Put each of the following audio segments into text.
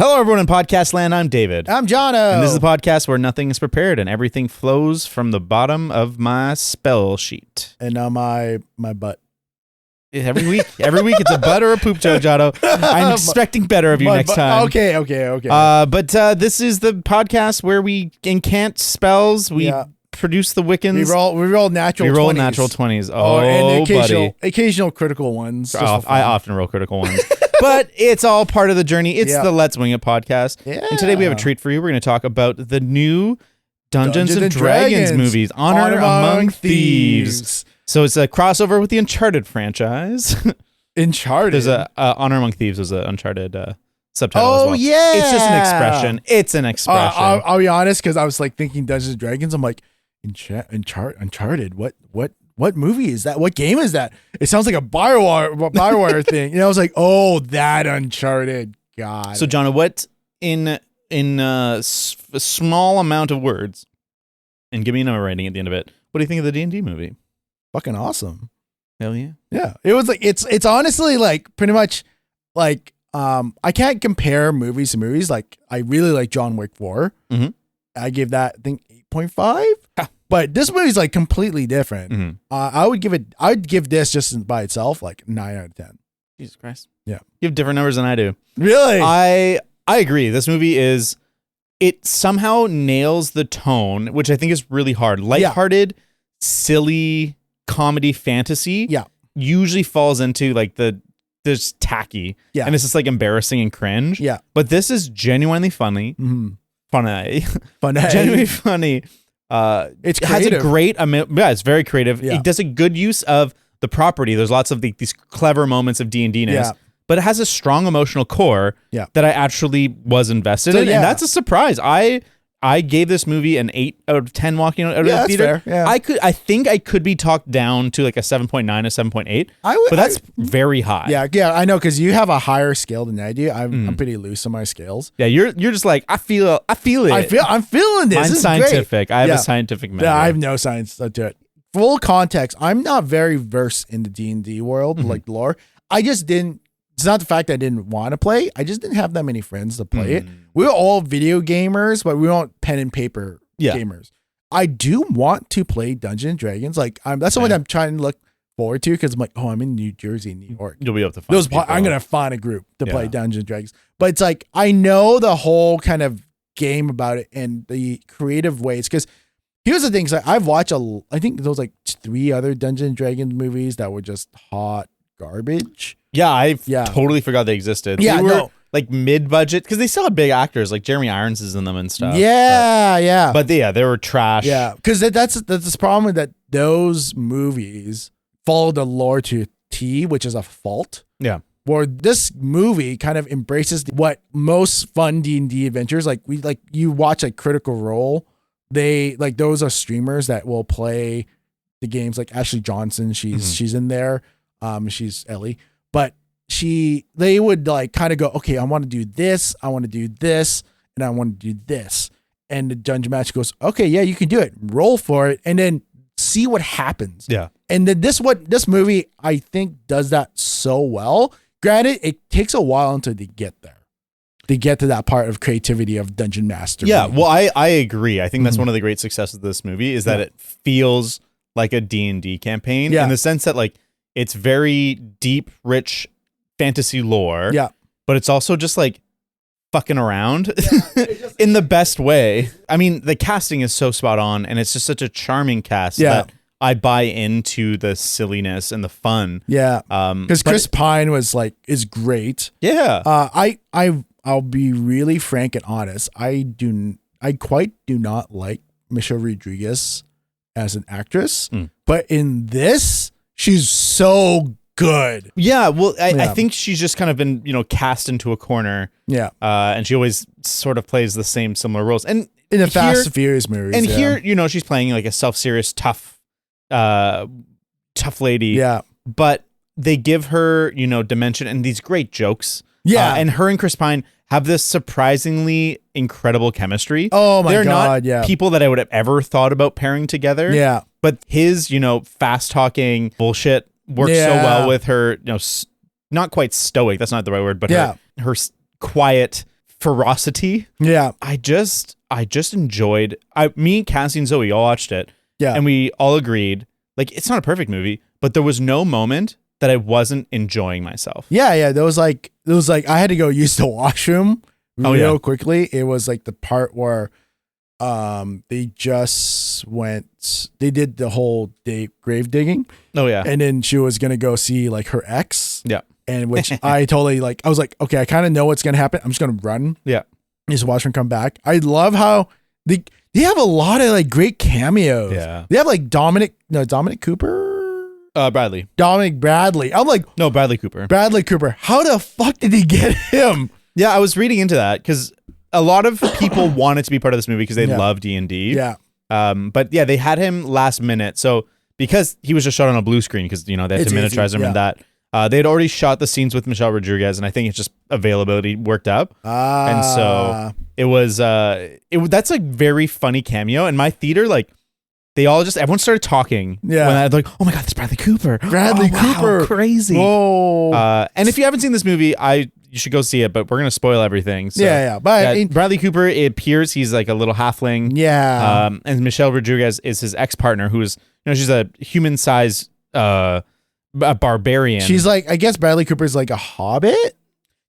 Hello, everyone in podcast land. I'm David. I'm Jono. And this is the podcast where nothing is prepared and everything flows from the bottom of my spell sheet. And now my butt. Every week it's a butt or a poop joke, Jono. I'm expecting better of you next time. Okay. But this is the podcast where we incant spells. We produce the Wiccans. We roll natural 20s. We roll natural 20s. And buddy. Occasional critical ones. I often roll critical ones. But it's all part of the journey. It's the Let's Wing It podcast. Yeah. And today we have a treat for you. We're going to talk about the new Dungeons and Dragons movies, Honor Among Thieves. So it's a crossover with the Uncharted franchise. Uncharted? There's a Honor Among Thieves was an Uncharted subtitle as well. Yeah. It's just an expression. It's an expression. I'll be honest, because I was like thinking Dungeons and Dragons. I'm like, Uncharted? What movie is that? What game is that? It sounds like a Bioware thing. And I was like, oh, that Uncharted. God. So, John, what in a small amount of words, and give me a number rating at the end of it, what do you think of the D&D movie? Fucking awesome. Hell yeah. Yeah. It was like, it's honestly like pretty much like, I can't compare movies to movies. Like, I really like John Wick 4. Mm-hmm. I gave that, I think, 8.5. But this movie's like completely different. Mm-hmm. I'd give this just by itself like 9 out of 10. Jesus Christ. Yeah. You have different numbers than I do. Really? I agree. This movie it somehow nails the tone, which I think is really hard. Lighthearted, silly comedy fantasy. Yeah. Usually falls into like there's tacky. Yeah. And it's just like embarrassing and cringe. Yeah. But this is genuinely funny. Mm-hmm. Funny. Genuinely funny. It's creative. Has a great it's very creative. Yeah. It does a good use of the property. There's lots of these clever moments of D&D-ness, but it has a strong emotional core that I actually was invested in, and that's a surprise. I gave this movie an 8 out of 10 walking out of the theater. Fair. Yeah. I think I could be talked down to like a 7.9, a 7.8, but that's very high. Yeah, I know, because you have a higher scale than I do. I'm pretty loose on my scales. Yeah, you're just like, I feel it. I'm feeling this. Mine's this scientific. Great. I have a scientific measure. Yeah, I have no science to it. Full context, I'm not very versed in the D&D world, like lore. I just didn't. It's not the fact that I didn't want to play. I just didn't have that many friends to play it. We were all video gamers, but we weren't pen and paper gamers. I do want to play Dungeons and Dragons. Like that's what I'm trying to look forward to, because I'm like, I'm in New Jersey, New York. You'll be able to find I'm gonna find a group to play Dungeons and Dragons. But it's like I know the whole kind of game about it and the creative ways. Because here's the thing: like I've watched I think there was like 3 other Dungeons and Dragons movies that were just hot garbage. Yeah, I totally forgot they existed. Yeah, they were like mid-budget, because they still had big actors, like Jeremy Irons is in them and stuff. Yeah. But they were trash. Yeah, because that's the problem with that. Those movies follow the lore to a T, which is a fault. Yeah. Where this movie kind of embraces what most fun D&D adventures, you watch like Critical Role. They like, those are streamers that will play the games, like Ashley Johnson. She's in there. She's Ellie. But they would like kind of go, okay, I want to do this, and I want to do this. And the dungeon master goes, okay, yeah, you can do it. Roll for it, and then see what happens. Yeah. And then this movie, I think, does that so well. Granted, it takes a while until they get there. They get to that part of creativity of dungeon master. Yeah, well, I agree. I think that's one of the great successes of this movie is that it feels like a D&D campaign in the sense that like it's very deep, rich fantasy lore. Yeah. But it's also just like fucking around in the best way. I mean, the casting is so spot on, and it's just such a charming cast that I buy into the silliness and the fun. Yeah. Because Chris Pine is great. Yeah. I'll be really frank and honest. I quite do not like Michelle Rodriguez as an actress, but in this, she's so good. Yeah, well, I think she's just kind of been, cast into a corner. Yeah. And she always sort of plays the same similar roles. And in the Fast and Furious movies. And here, she's playing like a self-serious, tough lady. Yeah. But they give her, dimension and these great jokes. Yeah. And her and Chris Pine have this surprisingly incredible chemistry. Oh my God. They're not people that I would have ever thought about pairing together. Yeah. But his, fast talking bullshit works so well with her, not quite stoic. That's not the right word, but her quiet ferocity. Yeah. I just enjoyed. Me, Cassie, and Zoe all watched it. Yeah. And we all agreed, like, it's not a perfect movie, but there was no moment that I wasn't enjoying myself. Yeah. There was like I had to go use the washroom real quickly. It was like the part where they did the whole grave digging. Oh yeah. And then she was gonna go see like her ex. Yeah. And which I totally like. I was like, okay, I kind of know what's gonna happen. I'm just gonna run. Yeah. Just watch her come back. I love how they have a lot of like great cameos. Yeah. They have like Dominic Cooper. Bradley. Dominic Bradley. I'm like, no, Bradley Cooper. Bradley Cooper. How the fuck did they get him? Yeah, I was reading into that because a lot of people wanted to be part of this movie because they love D&D. Yeah. But yeah, they had him last minute. So because he was just shot on a blue screen because, they had to miniaturize him and that. They had already shot the scenes with Michelle Rodriguez, and I think it's just availability worked up. And so it was that's a very funny cameo. And my theater, like, everyone started talking. Yeah. When I was like, oh my God, that's Bradley Cooper. Cooper. Wow, crazy. Whoa. And if you haven't seen this movie, you should go see it, but we're going to spoil everything. So, But Bradley Cooper, it appears he's like a little halfling. Yeah. And Michelle Rodriguez is his ex-partner, who's, she's a human-sized a barbarian. She's like, I guess Bradley Cooper's like a hobbit.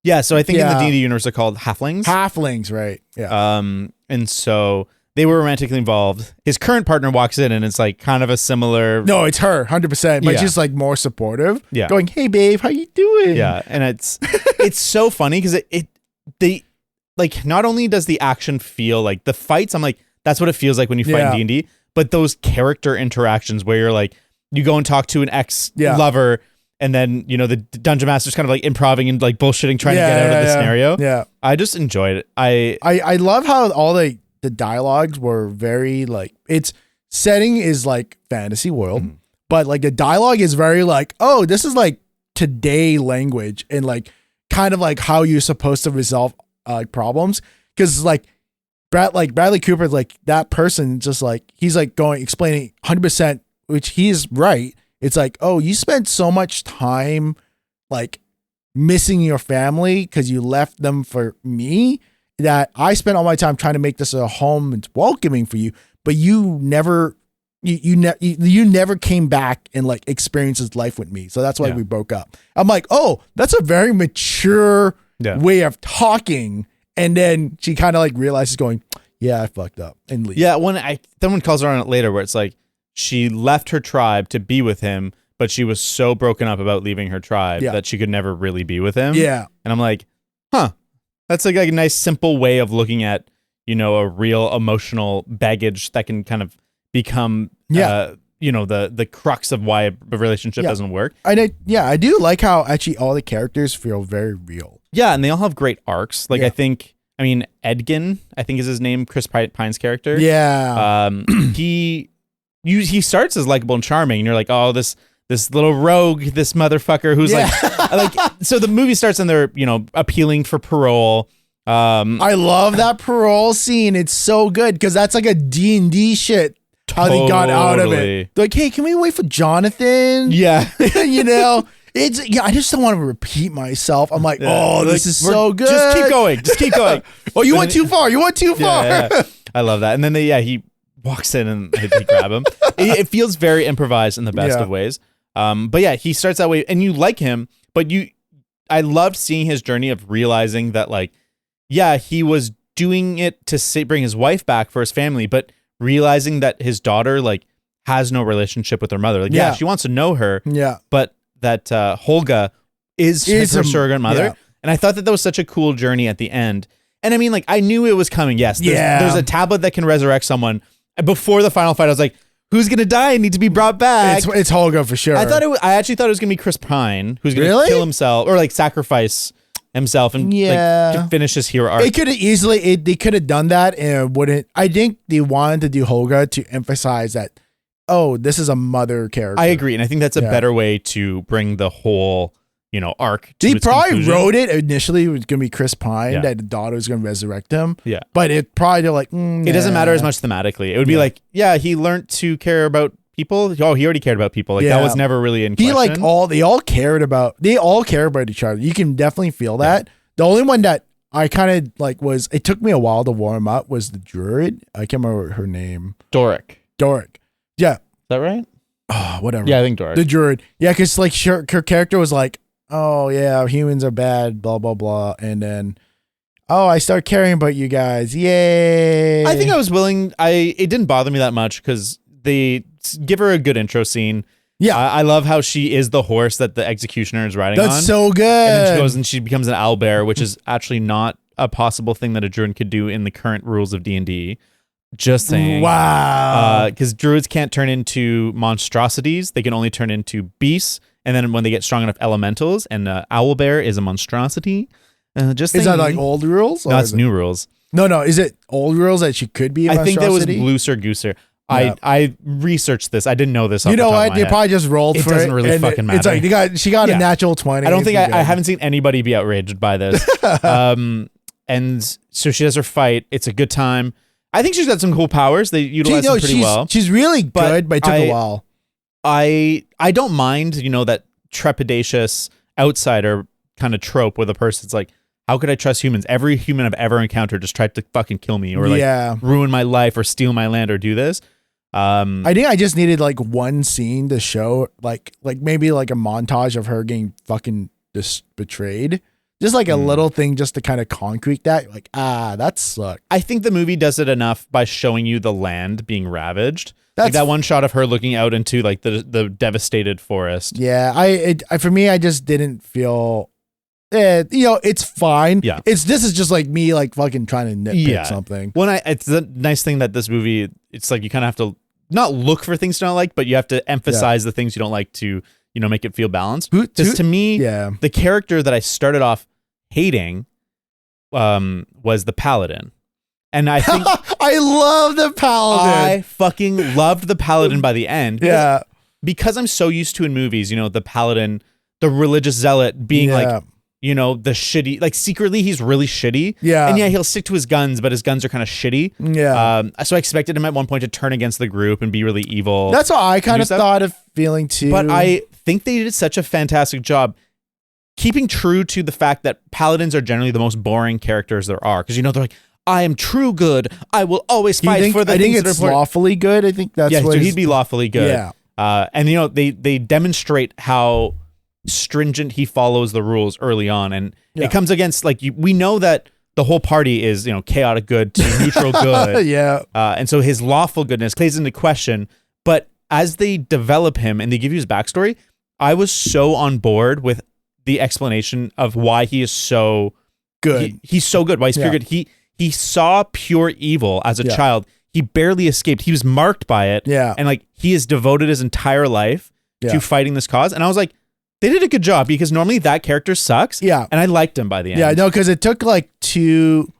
Yeah. So I think in the D&D universe, they're called halflings. Halflings, right. Yeah. And so they were romantically involved. His current partner walks in and it's like kind of a similar. No, it's her, 100%. But she's like more supportive. Yeah. Going, hey babe, how you doing? Yeah. And it's so funny because they like, not only does the action feel like the fights, I'm like, that's what it feels like when you fight in D&D, but those character interactions where you're like, you go and talk to an ex-lover and then, the dungeon master's kind of like improving and like bullshitting, trying to get out of the scenario. Yeah. I just enjoyed it. I love how all the dialogues were very like, its setting is like fantasy world, but like the dialogue is very like, oh, this is like today language and like kind of like how you're supposed to resolve problems. Cause like Bradley Cooper, like that person just like, he's like explaining 100%, which he's right. It's like, oh, you spent so much time like missing your family because you left them for me, that I spent all my time trying to make this a home and welcoming for you, but you never came back and like experienced this life with me. So that's why we broke up. I'm like, oh, that's a very mature way of talking. And then she kind of like realizes going, yeah, I fucked up and leave. Yeah. Someone calls her on it later where it's like, she left her tribe to be with him, but she was so broken up about leaving her tribe that she could never really be with him. Yeah. And I'm like, huh, that's like a nice simple way of looking at, a real emotional baggage that can kind of become, the crux of why a relationship doesn't work. I do like how actually all the characters feel very real. Yeah. And they all have great arcs. Like Edgin, I think is his name, Chris Pine's character. Yeah. He starts as likable and charming, and you're like, oh, this little rogue, this motherfucker who's like so the movie starts and they're, appealing for parole. I love that parole scene. It's so good because that's like a D&D shit. How they got out of it. They're like, hey, can we wait for Jonathan? Yeah. I just don't want to repeat myself. I'm like, this is so good. Just keep going. Oh, you went too far. Yeah. I love that. And then he walks in and they grab him. It feels very improvised in the best of ways. But yeah, he starts that way and you like him, but I loved seeing his journey of realizing that like, he was doing it to bring his wife back for his family, but realizing that his daughter like has no relationship with her mother. Like, she wants to know her, but that Holga is her surrogate mother. Yeah. And I thought that was such a cool journey at the end. And I mean, like, I knew it was coming. Yes, there's a tablet that can resurrect someone. Before the final fight, I was like, who's going to die and need to be brought back? It's Holga for sure. I actually thought it was going to be Chris Pine, who's going to kill himself or like sacrifice himself and like, to finish his hero arc. It could have they could have done that and wouldn't. I think they wanted to do Holga to emphasize that, oh, this is a mother character. I agree. And I think that's a better way to bring the whole, arc to They its probably conclusion. wrote it initially. It was going to be Chris Pine, that the daughter was going to resurrect him. Yeah. But it probably, they're like, it doesn't matter as much thematically. It would be like, he learned to care about people. Oh, he already cared about people. Like that was never really in question. They all care about each other. You can definitely feel that. The only one that I kind of like it took me a while to warm up was the druid. I can't remember her name. Doric. Yeah. Is that right? Oh, whatever. Yeah, I think Doric. The druid. Yeah, because like her character was like, oh yeah, humans are bad, blah, blah, blah. And then, oh, I start caring about you guys. Yay. I think I was willing. It didn't bother me that much because they give her a good intro scene. Yeah. I love how she is the horse that the executioner is riding on. That's so good. And then she goes and she becomes an owlbear, which is actually not a possible thing that a druid could do in the current rules of D&D. Just saying. Wow. Because druids can't turn into monstrosities. They can only turn into beasts. And then when they get strong enough, elementals. And owlbear is a monstrosity. Just is saying. that like old rules? No, that's new rules. No. Is it old rules that she could be a monstrosity? I think that was looser gooser. Yeah. I researched this. I didn't know this. You know what? You probably just rolled for it. It doesn't really fucking matter. It's like she got a natural 20. I don't think I haven't seen anybody be outraged by this. And so she does her fight. It's a good time. I think she's got some cool powers. They utilize them pretty well. She's really good, but it took a while. I don't mind, that trepidatious outsider kind of trope where the person's like, how could I trust humans? Every human I've ever encountered just tried to fucking kill me or ruin my life or steal my land or do this. I think I just needed like one scene to show like maybe like a montage of her getting fucking betrayed. Just like a little thing just to kind of concrete that. Like, that sucked. I think the movie does it enough by showing you the land being ravaged. Like that one shot of her looking out into like the devastated forest. Yeah, for me, I just didn't feel... it's fine. Yeah. This is just like me like fucking trying to nitpick something. Well, it's the nice thing that this movie, it's like you kind of have to not look for things to not like, but you have to emphasize the things you don't like to, make it feel balanced. Because to me, the character that I started off hating was the paladin. And I think I love the paladin. I fucking loved the paladin by the end. Because I'm so used to in movies, the paladin, the religious zealot being like, the shitty, like secretly he's really shitty. Yeah. And he'll stick to his guns, but his guns are kind of shitty. Yeah. So I expected him at one point to turn against the group and be really evil. That's what I kind of thought of feeling too. But I think they did such a fantastic job keeping true to the fact that paladins are generally the most boring characters there are. Because, they're like, I am true good. I will always fight for the things that are important. I think it's lawfully good. I think that's what so he'd be lawfully good. Yeah. And, they demonstrate how stringent he follows the rules early on, and it comes against we know that the whole party is chaotic good to neutral good. And so his lawful goodness plays into question, but as they develop him and they give you his backstory, I was so on board with the explanation of why he is so good. He's so good. Why he's pure good. He saw pure evil as a child. He barely escaped. He was marked by it. And he has devoted his entire life to fighting this cause. And I was like, they did a good job, because normally that character sucks. Yeah. And I liked him by the end. Yeah, no, because it took me 2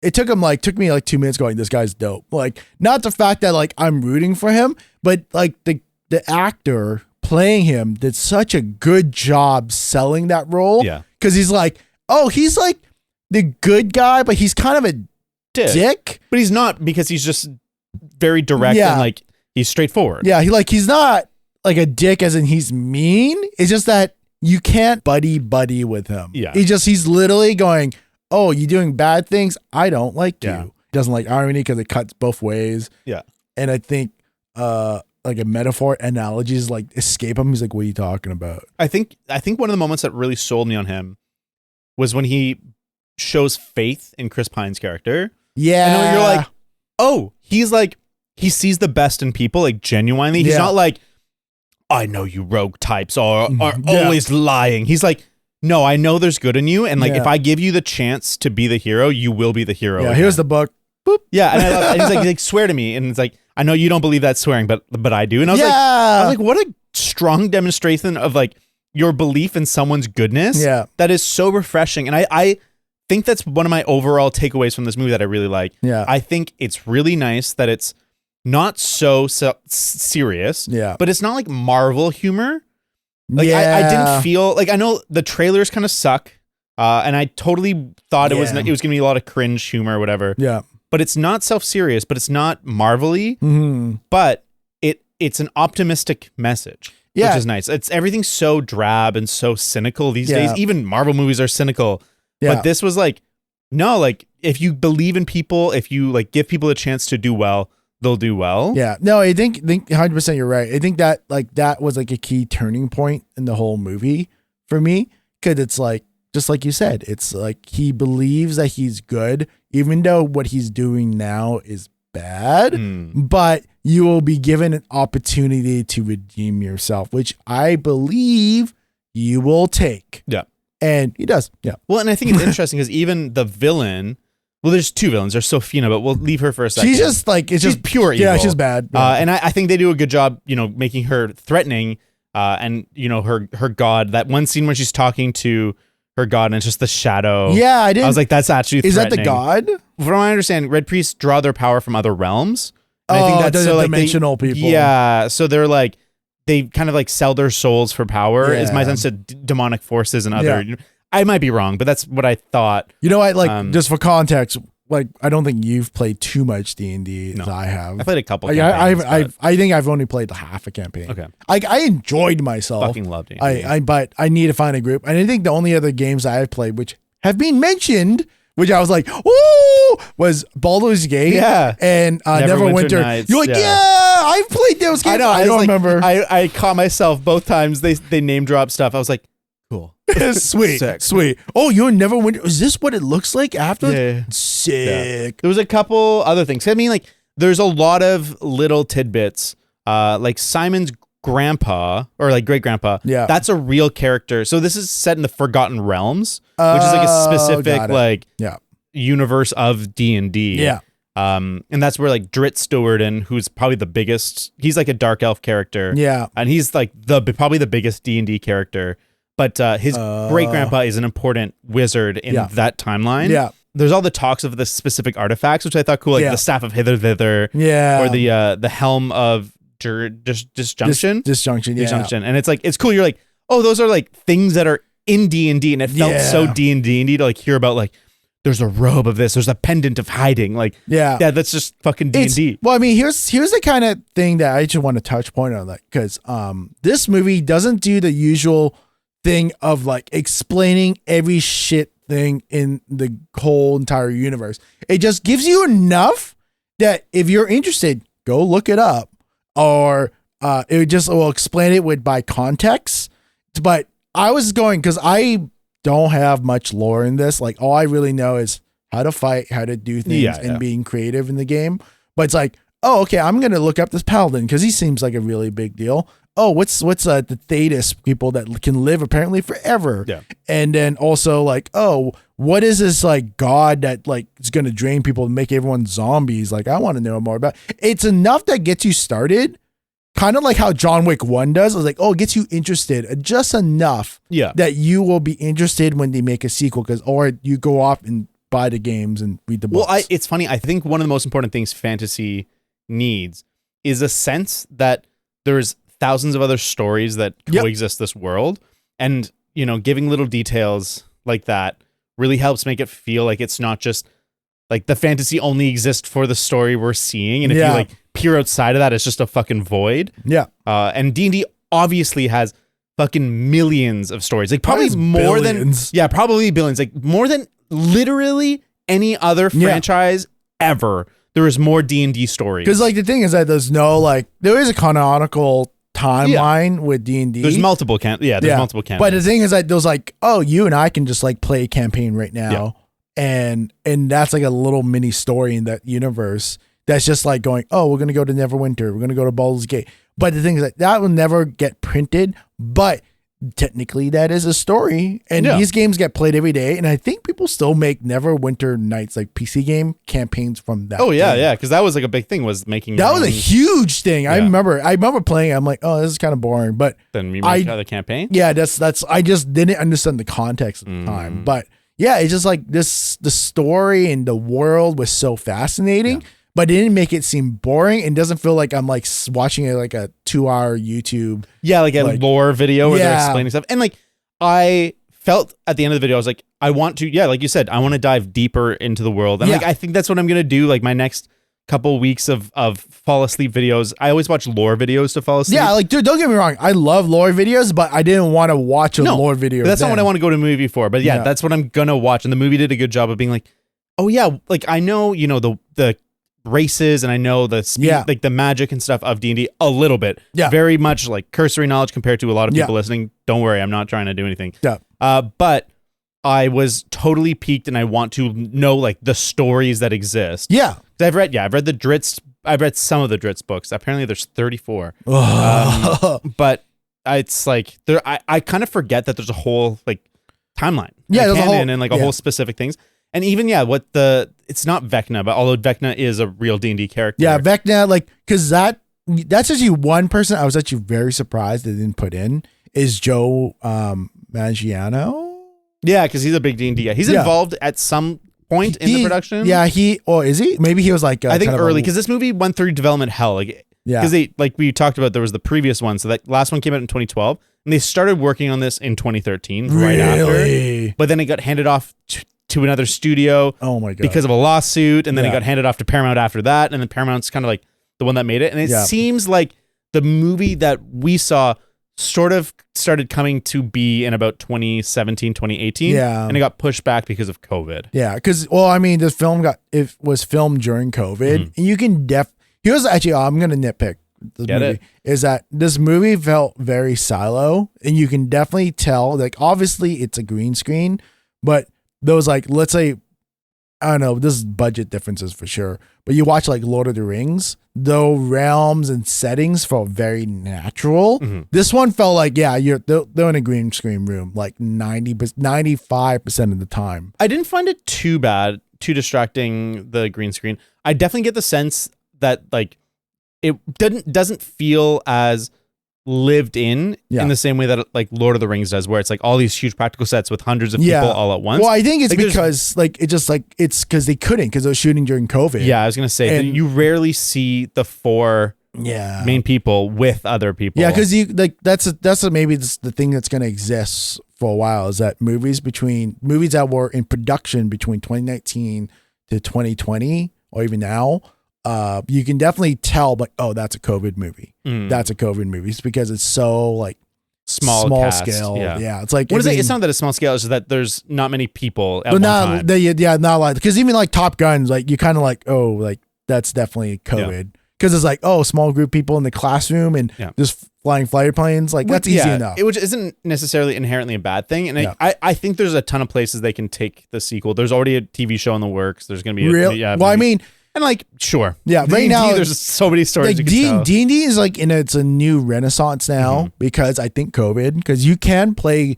minutes going, this guy's dope. Like, not the fact that I'm rooting for him, but the actor playing him did such a good job selling that role. Yeah. Because he's like the good guy, but he's kind of a dick. But he's not, because he's just very direct and he's straightforward. Yeah, he's not like a dick as in he's mean. It's just that you can't buddy with him. Yeah. He's literally going, oh, you doing bad things? I don't like you. He doesn't like irony because it cuts both ways. Yeah. And I think a metaphor analogies escape him. He's like, what are you talking about? I think one of the moments that really sold me on him was when he shows faith in Chris Pine's character. Yeah. And you're like, oh, he sees the best in people, genuinely. He's not like, I know you rogue types are always lying. He's like, no, I know there's good in you. And if I give you the chance to be the hero, you will be the hero. Yeah, here's the book. Boop. Yeah. And I love it. And he's like, swear to me. And it's like, I know you don't believe that swearing, but I do. And I was like, what a strong demonstration of your belief in someone's goodness. Yeah. That is so refreshing. And I think that's one of my overall takeaways from this movie that I really like. Yeah. I think it's really nice that it's not so serious, but it's not like Marvel humor. I didn't feel I know the trailers kind of suck, and I totally thought it was going to be a lot of cringe humor or whatever. Yeah, but it's not self-serious, but it's not Marvel-y, but it's an optimistic message, which is nice. Everything's so drab and so cynical these days. Even Marvel movies are cynical, but this was No, like if you believe in people, if you like give people a chance to do well, they'll do well. Yeah. No, I think 100% you're right. I think that like that was like a key turning point in the whole movie for me, because it's like, just like you said, it's like he believes that he's good, even though what he's doing now is bad, but you will be given an opportunity to redeem yourself, which I believe you will take. Yeah. And he does. Yeah. Well, and I think it's interesting because even the villain, well, there's two villains. There's Sophina, but we'll leave her for a second. She's just like, she's pure evil. Yeah, she's bad. Yeah. And I think they do a good job, making her threatening, and her god. That one scene when she's talking to her god and it's just the shadow. Yeah, I was like, that's actually Is that the god? From what I understand, red priests draw their power from other realms. And I think that's so, like dimensional people. Yeah, so they're like, they kind of like sell their souls for power. Is my sense to demonic forces and other. Yeah. I might be wrong, but that's what I thought. Just for context, like I don't think you've played too much D&D as I have. I played a couple. I think I've only played half a campaign. Okay, I enjoyed myself. Fucking loved D&D. But I need to find a group. And I think the only other games I've played, which have been mentioned, which I was like, ooh, was Baldur's Gate. Yeah, and Neverwinter Nights. You're like, yeah, I've played those games. I don't remember. I caught myself both times. They name drop stuff. I was like, cool. Sweet. Sick. Sweet. Oh, you're Neverwinter. Is this what it looks like after? Yeah. Sick. Yeah. There was a couple other things. I mean, like, there's a lot of little tidbits. Like Simon's grandpa or like great grandpa. Yeah. That's a real character. So this is set in the Forgotten Realms, which is like a specific universe of D&D. Yeah. And that's where like Drit Stewardon, who's probably the biggest, he's like a dark elf character. Yeah. And he's like probably the biggest D&D character. But his great grandpa is an important wizard in that timeline. Yeah. There's all the talks of the specific artifacts, which I thought cool, like the Staff of Hither Thither. Yeah. Or the Helm of Disjunction. Disjunction, yeah. Disjunction. And it's like, it's cool. You're like, oh, those are like things that are in D&D, and it felt so D&D to like hear about like, there's a robe of this, there's a pendant of hiding. Like, yeah, that's just fucking D&D. Well, I mean, here's the kind of thing that I just want to touch point on that, because this movie doesn't do the usual thing of like explaining every shit thing in the whole entire universe. It just gives you enough that if you're interested, go look it up, or it just will explain it by context. But I was going, because I don't have much lore in this. Like, all I really know is how to fight, how to do things, and being creative in the game. But it's like, oh, okay, I'm gonna look up this paladin because he seems like a really big deal. Oh, what's the Thetis people that can live apparently forever? Yeah. And then also like, oh, what is this like god that like is gonna drain people and make everyone zombies? Like, I want to know more about it. It's enough that gets you started. Kind of like how John Wick 1 does. It was like, oh, it gets you interested just enough that you will be interested when they make a sequel, or you go off and buy the games and read the books. Well, it's funny. I think one of the most important things fantasy needs is a sense that there's thousands of other stories that coexist this world, and giving little details like that really helps make it feel like it's not just like the fantasy only exists for the story we're seeing, and if you like peer outside of that, it's just a fucking void. And D&D obviously has fucking millions of stories, like probably more billions. Probably billions, like more than literally any other franchise ever. There is more D&D stories, because like the thing is that there is a canonical timeline with D&D. There's multiple multiple campaigns. But the thing is that there's like, oh, you and I can just like play a campaign right now, and that's like a little mini story in that universe that's just like going, oh, we're gonna go to Neverwinter, we're gonna go to Baldur's Gate. But the thing is that will never get printed, but technically that is a story, and these games get played every day, and I think people still make Neverwinter Nights, like PC game campaigns from that. Because that was like a big thing, was making that was a huge thing. I remember playing it. I'm like, oh, this is kind of boring, but then we made another campaign. That's I just didn't understand the context at the time, but it's just like the story and the world was so fascinating. But it didn't make it seem boring, and doesn't feel like I'm like watching like a 2-hour YouTube. Like a lore video where they're explaining stuff. And like, I felt at the end of the video, I was like, I want to, like you said, I want to dive deeper into the world. And like, I think that's what I'm going to do. Like my next couple weeks of fall asleep videos. I always watch lore videos to fall asleep. Yeah, like, dude, don't get me wrong. I love lore videos, but I didn't want to watch a lore video. That's not what I want to go to a movie for. But yeah, that's what I'm going to watch. And the movie did a good job of being like, oh yeah, like I know, the races and I know the speed, like the magic and stuff of D&D a little bit. Yeah. Very much like cursory knowledge compared to a lot of people listening. Don't worry, I'm not trying to do anything. Yeah. But I was totally piqued and I want to know like the stories that exist. Yeah. I've read the Dritz. I've read some of the Dritz books. Apparently there's 34. But it's like I kind of forget that there's a whole like timeline. Yeah. There's a whole, and like a whole specific things. And even, it's not Vecna, but although Vecna is a real D&D character. Yeah. Vecna, like, cause that's actually one person I was actually very surprised they didn't put in is Joe Manganiello. Yeah, because he's a big D&D guy. He's involved at some point in the production. Yeah, is he? Maybe he was like I think early, because this movie went through development hell. Like, because they, like we talked about, there was the previous one, so that last one came out in 2012, and they started working on this in 2013, right after. But then it got handed off to another studio. Oh my god! Because of a lawsuit, and then it got handed off to Paramount after that, and then Paramount's kind of like the one that made it, and it seems like the movie that we saw sort of started coming to be in about 2017, 2018. Yeah. And it got pushed back because of COVID. Yeah. Because, this film was filmed during COVID. And you can here's actually, I'm going to nitpick this movie. Is that this movie felt very silo. And you can definitely tell, like, obviously it's a green screen, but those, like, let's say, I don't know, this is budget differences for sure. But you watch like Lord of the Rings, though realms and settings felt very natural. This one felt like, they're in a green screen room like 95% of the time. I didn't find it too bad, too distracting, the green screen. I definitely get the sense that like it doesn't feel as lived in the same way that like Lord of the Rings does, where it's like all these huge practical sets with hundreds of people all at once. Well, I think it's like because like it just like it's because they couldn't, because they were shooting during COVID. Yeah, I was gonna say you rarely see the four main people with other people. Yeah, because you like that's maybe the thing that's gonna exist for a while, is that movies that were in production between 2019 to 2020 or even now. You can definitely tell, like, oh, that's a COVID movie. That's a COVID movie. It's because it's so like small scale. Yeah. It's like, it's not that it's small scale. It's just that there's not many people at one time. Not like, because even like Top Gun, like you kind of like, oh, like that's definitely COVID. Because it's like, oh, small group of people in the classroom and just flying fighter planes. Like that's easy enough. Which isn't necessarily inherently a bad thing. And I think there's a ton of places they can take the sequel. There's already a TV show in the works. There's going to be and like, sure. Yeah. Right now, there's so many stories. Like D&D is like it's a new renaissance now because I think COVID, because you can play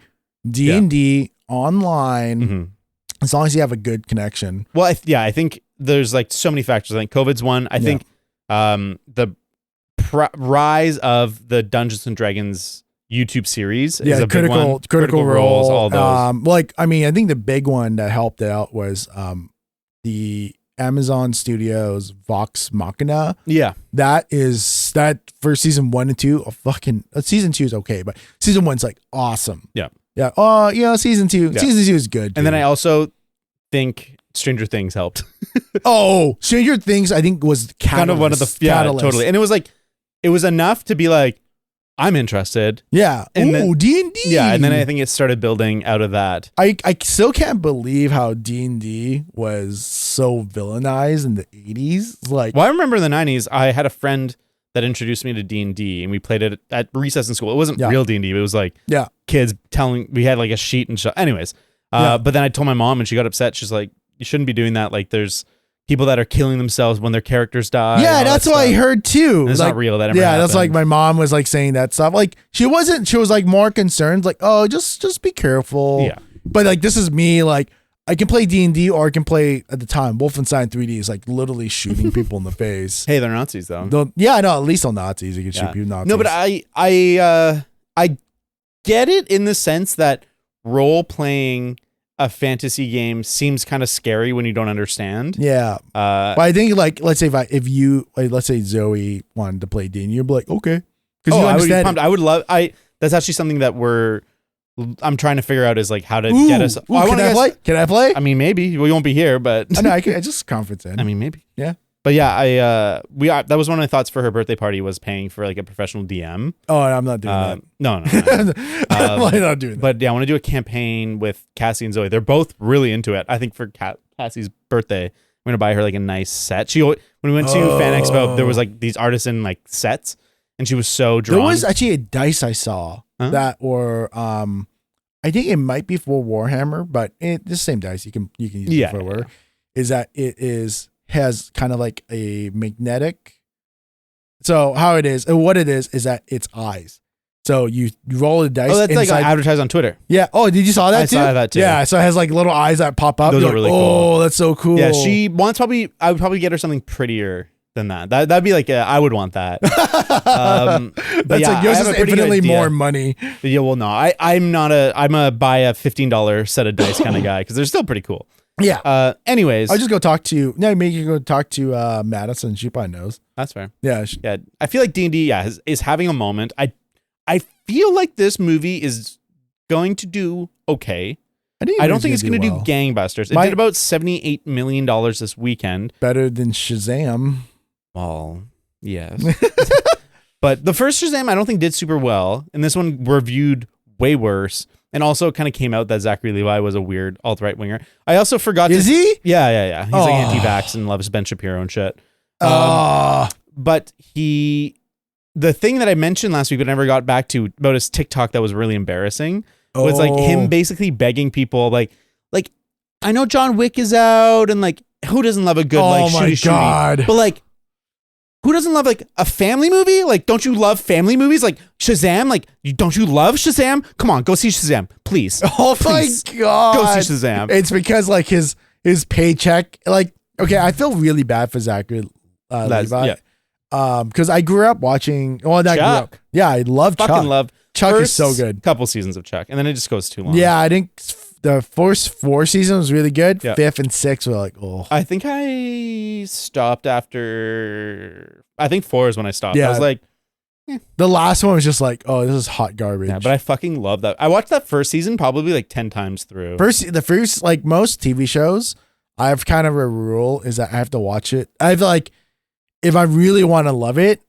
D&D online as long as you have a good connection. Well, I think there's like so many factors. I think COVID's one. I think the rise of the Dungeons and Dragons YouTube series is a big one. Critical Roles, all those. I think the big one that helped out was the Amazon Studios Vox Machina. Yeah. That for season 1 and 2, season 2 is okay, but season 1's like awesome. Yeah. Yeah. Oh, season 2. Yeah. Season 2 is good. And then I also think Stranger Things helped. Stranger Things I think was kind of one of the catalyst. Totally. And it was like, it was enough to be like, I'm interested. Yeah. And D&D. Yeah. And then I think it started building out of that. I still can't believe how D&D was so villainized in the 80s. Like, well, I remember in the 90s, I had a friend that introduced me to D&D and we played it at recess in school. It wasn't real D&D, but it was like kids we had like a sheet and stuff. Anyways. But then I told my mom and she got upset. She's like, you shouldn't be doing that. Like there's people that are killing themselves when their characters die. Yeah, that's what I heard too. And it's like, not real. That that's like my mom was like saying that stuff. Like she was like more concerned, like, oh, just be careful. Yeah. But like this is me, like I can play D&D or I can play at the time Wolfenstein 3D is like literally shooting people in the face. Hey, they're Nazis though. I know, at least on Nazis you can shoot people Nazis. No, but I get it in the sense that role playing a fantasy game seems kind of scary when you don't understand. Yeah. But I think like, let's say let's say Zoe wanted to play D&D, you'd be like, okay. Because you understand. I would be pumped. I would love, that's actually something that I'm trying to figure out is like how to get us. Can I play? I mean, maybe we won't be here, but. I know, I just conference in. I mean, maybe. Yeah. But yeah, that was one of my thoughts for her birthday party was paying for like a professional DM. Oh, I'm not doing that. No. I'm not doing that. But yeah, I want to do a campaign with Cassie and Zoe. They're both really into it. I think for Cassie's birthday, I'm gonna buy her like a nice set. When we went to Fan Expo, there was like these artisan like sets, and she was so drawn. There was actually a dice I saw that were I think it might be for Warhammer, but it's the same dice. You can use it for Warhammer. Is that it has kind of like a magnetic. So how it is, and what it is that it's eyes. So you roll the dice. Oh, that's like advertised on Twitter. Yeah. Oh, did you saw that too? I saw that too. Yeah. So it has like little eyes that pop up. Those are really cool. Oh, that's so cool. Yeah. I would probably get her something prettier than that. That'd be like I would want that. That's like yours is infinitely more money. Yeah. Well, no, I'm a buy a $15 set of dice kind of guy because they're still pretty cool. Yeah. Anyways, I'll just go talk to. No, maybe you go talk to Madison. She probably knows. That's fair. Yeah. Yeah. I feel like D&D. Yeah, is having a moment. I feel like this movie is going to do okay. I don't think it's going to do gangbusters. It did about $78 million this weekend. Better than Shazam. Well, yes. But the first Shazam I don't think did super well, and this one reviewed way worse. And also, it kind of came out that Zachary Levi was a weird alt-right winger. I also forgot. Is he? Yeah. He's like anti-vax and loves Ben Shapiro and shit. But the thing that I mentioned last week but never got back to about his TikTok that was really embarrassing was like him basically begging people like I know John Wick is out and like who doesn't love a good like shooty, but like who doesn't love like a family movie? Like, don't you love family movies? Like Shazam? Like, don't you love Shazam? Come on, go see Shazam, please. Oh please. My God. Go see Shazam. It's because like his paycheck, like, okay, I feel really bad for Zachary Levi. Yeah. Because I grew up watching, Chuck. I love Chuck. Fucking love. Chuck is so good. Couple seasons of Chuck, and then it just goes too long. Yeah, I think the first 4 seasons was really good. Yeah. 5th and 6th were like, oh. I think I stopped after. I think 4 is when I stopped. Yeah. I was like, The last one was just like, oh, this is hot garbage. Yeah, but I fucking love that. I watched that first season probably like 10 times through. The first, like most TV shows, I have kind of a rule is that I have to watch it. I have like, if I really want to love it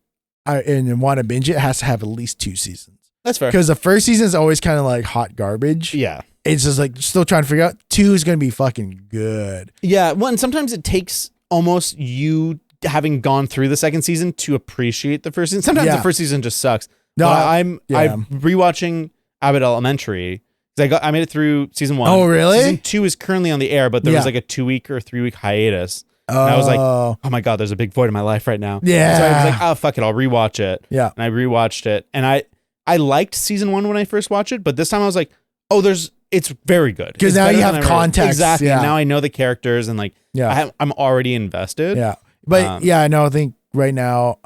and want to binge it has to have at least 2 seasons. That's fair. Because the first season is always kind of like hot garbage. Yeah. It's just like still trying to figure out 2 is going to be fucking good. Yeah. Well, and sometimes it takes almost you having gone through the second season to appreciate the first season. Sometimes the first season just sucks. No, I'm rewatching Abbott Elementary. I made it through season 1. Oh, really? Season 2 is currently on the air, but there was like a 2-week or 3-week hiatus. And I was like, oh my God, there's a big void in my life right now. Yeah. So I was like, oh, fuck it. I'll rewatch it. Yeah. And I rewatched it. And I liked season 1 when I first watched it, but this time I was like, oh, it's very good. Because now you have context. Exactly. Yeah. Now I know the characters and like, I'm already invested. Yeah. But I think right now,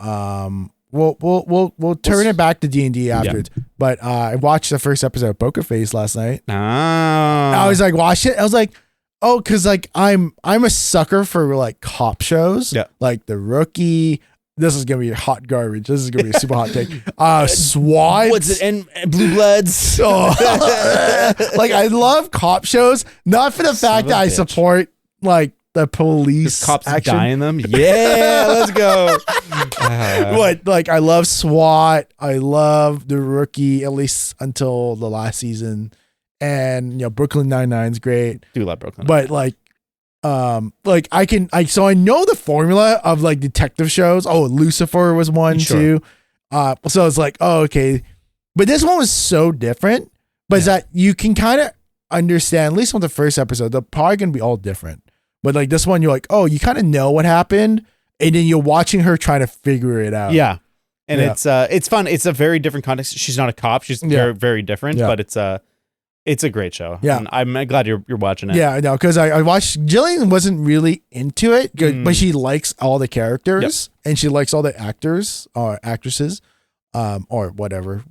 we'll turn it back to D&D afterwards. Yeah. But I watched the first episode of Poker Face last night. Oh. I was like, watch it. I was like, oh, because like I'm a sucker for like cop shows. Yeah. Like The Rookie. This is gonna be hot garbage. This is gonna be a super hot take. SWAT. What's it? And Blue Bloods. Like I love cop shows, not for the fact that I support like the police. Cops action. die in them. Yeah, let's go. What? Like I love SWAT. I love The Rookie, at least until the last season. And Brooklyn Nine-Nine's great. Do love Brooklyn. But like I know the formula of like detective shows. Oh, Lucifer was one too. So it's like, oh, okay. But this one was so different. But it's that you can kind of understand, at least on the first episode, they're probably gonna be all different. But like this one, you're like, oh, you kind of know what happened, and then you're watching her trying to figure it out. Yeah. And it's fun. It's a very different context. She's not a cop. She's very, very different, but it's a great show. Yeah. And I'm glad you're watching it. Yeah, I know. Because I watched, Jillian wasn't really into it, but she likes all the characters and she likes all the actors or actresses or whatever.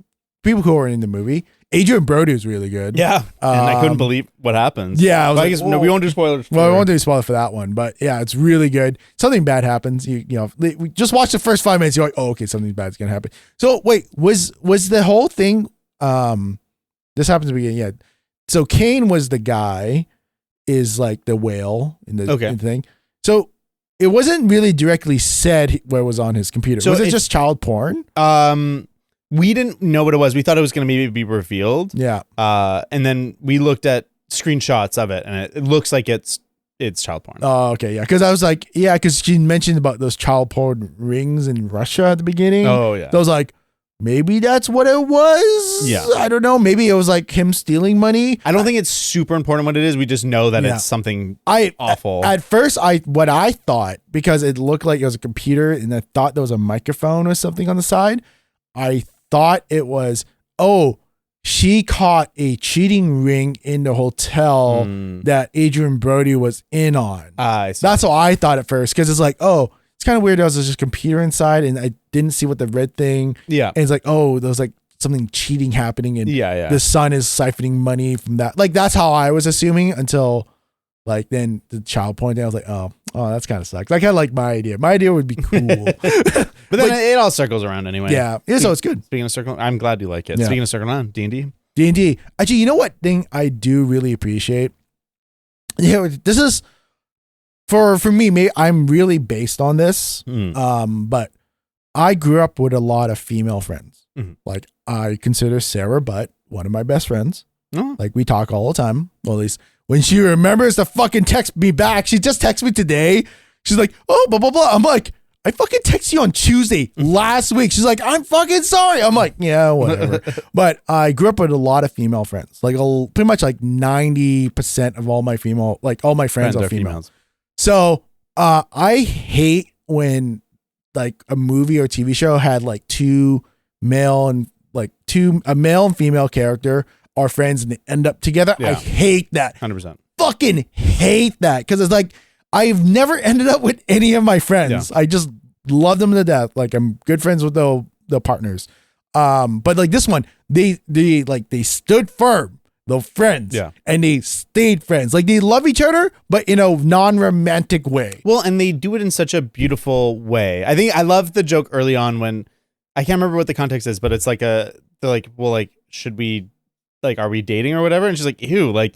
People who are in the movie. Adrian Brody is really good. Yeah. And I couldn't believe what happens. Yeah. I guess we won't do spoilers. Well, we won't do spoilers for that one. But yeah, it's really good. Something bad happens. We just watch the first 5 minutes. You're like, oh, okay, something bad's going to happen. So wait, was the whole thing, this happens at the beginning. Yeah. So Kane was the guy, is like the whale in the thing. So it wasn't really directly said what was on his computer. So was it just child porn? We didn't know what it was. We thought it was going to maybe be revealed. Yeah. And then we looked at screenshots of it, and it looks like it's child porn. Oh, okay, yeah. Because I was like, yeah, because she mentioned about those child porn rings in Russia at the beginning. Oh, yeah. So I was like, maybe that's what it was. Yeah. I don't know. Maybe it was like him stealing money. I don't think it's super important what it is. We just know that it's something awful. At first, what I thought, because it looked like it was a computer and I thought there was a microphone or something on the side, I thought it was, she caught a cheating ring in the hotel that Adrian Brody was in on. That's what I thought at first, because it's like, it's kind of weird. There was just a computer inside and I didn't see what the red thing. Yeah. And it's like, there was like something cheating happening and the son is siphoning money from that. Like, that's how I was assuming until like then the child porn thing. I was like, oh, that's kind of sucks. I kind of like my idea. My idea would be cool. But then it all circles around anyway. Yeah. So it's good. Speaking of circle, I'm glad you like it. Yeah. Speaking of circle around, D&D. D&D. Actually, you know what thing I do really appreciate? Yeah, this is for me, I'm really based on this. But I grew up with a lot of female friends. Mm-hmm. Like, I consider Sarah Butt one of my best friends. Oh. Like, we talk all the time. Well, at least when she remembers to fucking text me back. She just texted me today. She's like, oh, blah, blah, blah. I'm like, I fucking texted you on Tuesday last week. She's like, I'm fucking sorry. I'm like, yeah, whatever. But I grew up with a lot of female friends. Like, pretty much like 90% of all my friends are females. So I hate when like a movie or TV show had like a male and female character are friends and they end up together. Yeah. I hate that. 100%. Fucking hate that. Because it's like, I've never ended up with any of my friends. Yeah. I just love them to death. Like, I'm good friends with the partners. But like this one, they stood firm. They're friends. Yeah. And they stayed friends. Like, they love each other, but in a non-romantic way. Well, and they do it in such a beautiful way. I think I love the joke early on when I can't remember what the context is, but it's like they're like, well, like, should we, like, are we dating or whatever? And she's like, ew, like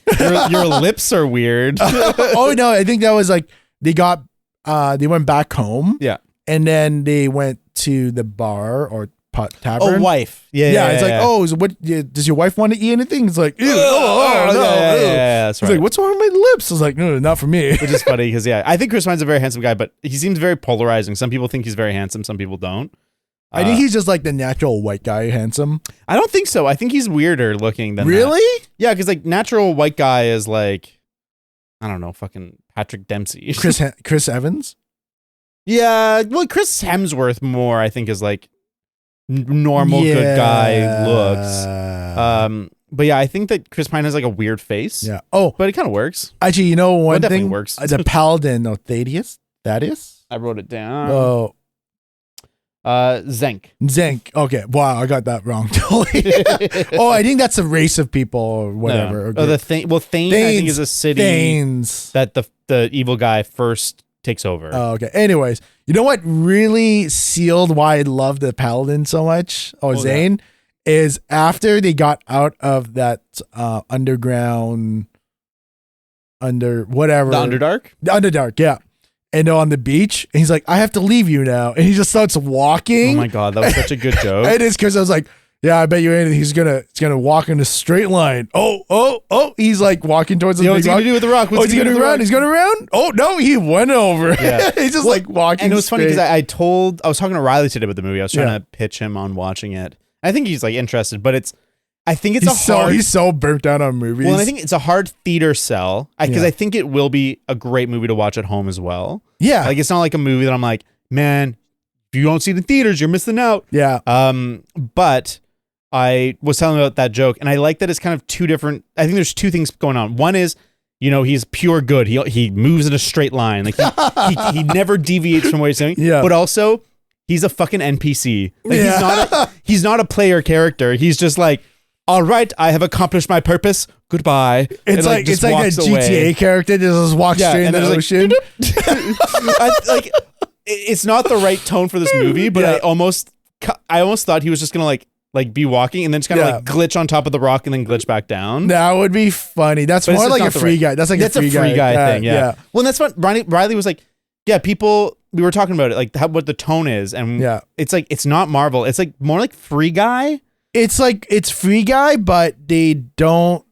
your lips are weird. Oh no, I think that was like they went back home. Yeah. And then they went to the bar or tavern. Oh, wife. Yeah. It's like, so what? Does your wife want to eat anything? It's like, ew. No. Yeah, that's right. It's like, what's wrong with my lips? I was like, no, not for me. Which is funny because I think Chris Pine's a very handsome guy, but he seems very polarizing. Some people think he's very handsome, some people don't. I think he's just like the natural white guy handsome. I don't think so. I think he's weirder looking than really? That. Yeah, because like natural white guy is like, I don't know, fucking Patrick Dempsey. Chris Evans? Yeah, well, Chris Hemsworth more, I think, is like normal good guy looks. But yeah, I think that Chris Pine has like a weird face. Yeah. Oh, but it kind of works. Actually, you know one definitely thing works. The Paladin of Thaddeus. I wrote it down. Oh. Zenk. Okay. Wow, I got that wrong. Totally. I think that's a race of people or whatever. No. Thane, I think, is a city that the evil guy first takes over. Oh, okay. Anyways, you know what really sealed why I love the Paladin so much, Zane, is after they got out of that underground, whatever. The Underdark? The Underdark, yeah. And they're on the beach, and he's like, I have to leave you now. And he just starts walking. Oh my God, that was such a good joke. It is, because I was like, yeah, I bet you anything he's gonna walk in a straight line. Oh, he's like walking towards the big rock. What's he gonna do with the rock? He's gonna run. He's gonna run. Oh no, he went over. Yeah. He's just like walking. And it was funny because I was talking to Riley today about the movie. I was trying to pitch him on watching it. I think he's like interested, but he's so burnt out on movies. Well, and I think it's a hard theater sell because I think it will be a great movie to watch at home as well. Yeah, like it's not like a movie that I'm like, man, if you don't see it in theaters, you're missing out. Yeah. But I was telling about that joke, and I like that it's kind of two different. I think there's two things going on. One is, he's pure good. He moves in a straight line. Like he never deviates from what he's saying. Yeah. But also, he's a fucking NPC. Like he's not a player character. He's just like, all right, I have accomplished my purpose. Goodbye. It's like a GTA character that just walks straight in the ocean. It's not the right tone for this movie, but I almost thought he was just gonna like be walking and then just kind of like glitch on top of the rock and then glitch back down. That would be funny. That's more like a free guy. That's like a free guy thing. Yeah. Well, and that's what Riley was like. Yeah, people, we were talking about it, like what the tone is, and it's like, it's not Marvel. It's like more like Free Guy. It's like, it's Free Guy, but they don't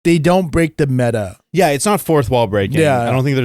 break the meta. Yeah, it's not fourth wall breaking. Yeah. I don't think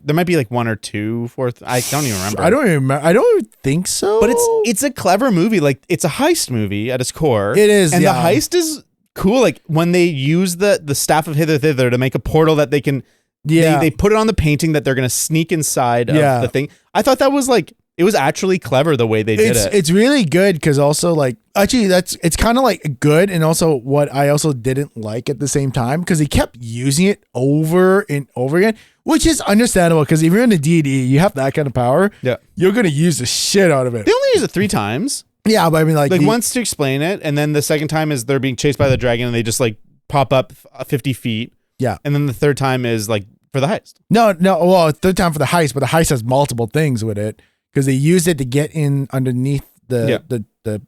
there might be like one or two fourth. I don't even remember. I don't even remember. I don't even think so. But it's a clever movie. Like, it's a heist movie at its core. It is, and the heist is cool. Like when they use the staff of hither thither to make a portal that they can. Yeah, they put it on the painting that they're gonna sneak inside of the thing. I thought that was like, it was actually clever the way they did it. It's really good because also like actually it's kind of like good, and also what I also didn't like at the same time because he kept using it over and over again, which is understandable because if you're in a D&D, you have that kind of power. Yeah, you're gonna use the shit out of it. They only use it 3 times. Yeah, but I mean like once to explain it, and then the second time is they're being chased by the dragon and they just like pop up 50 feet. Yeah, and then the third time is like for the heist. No. Well, third time for the heist, but the heist has multiple things with it because they use it to get in underneath the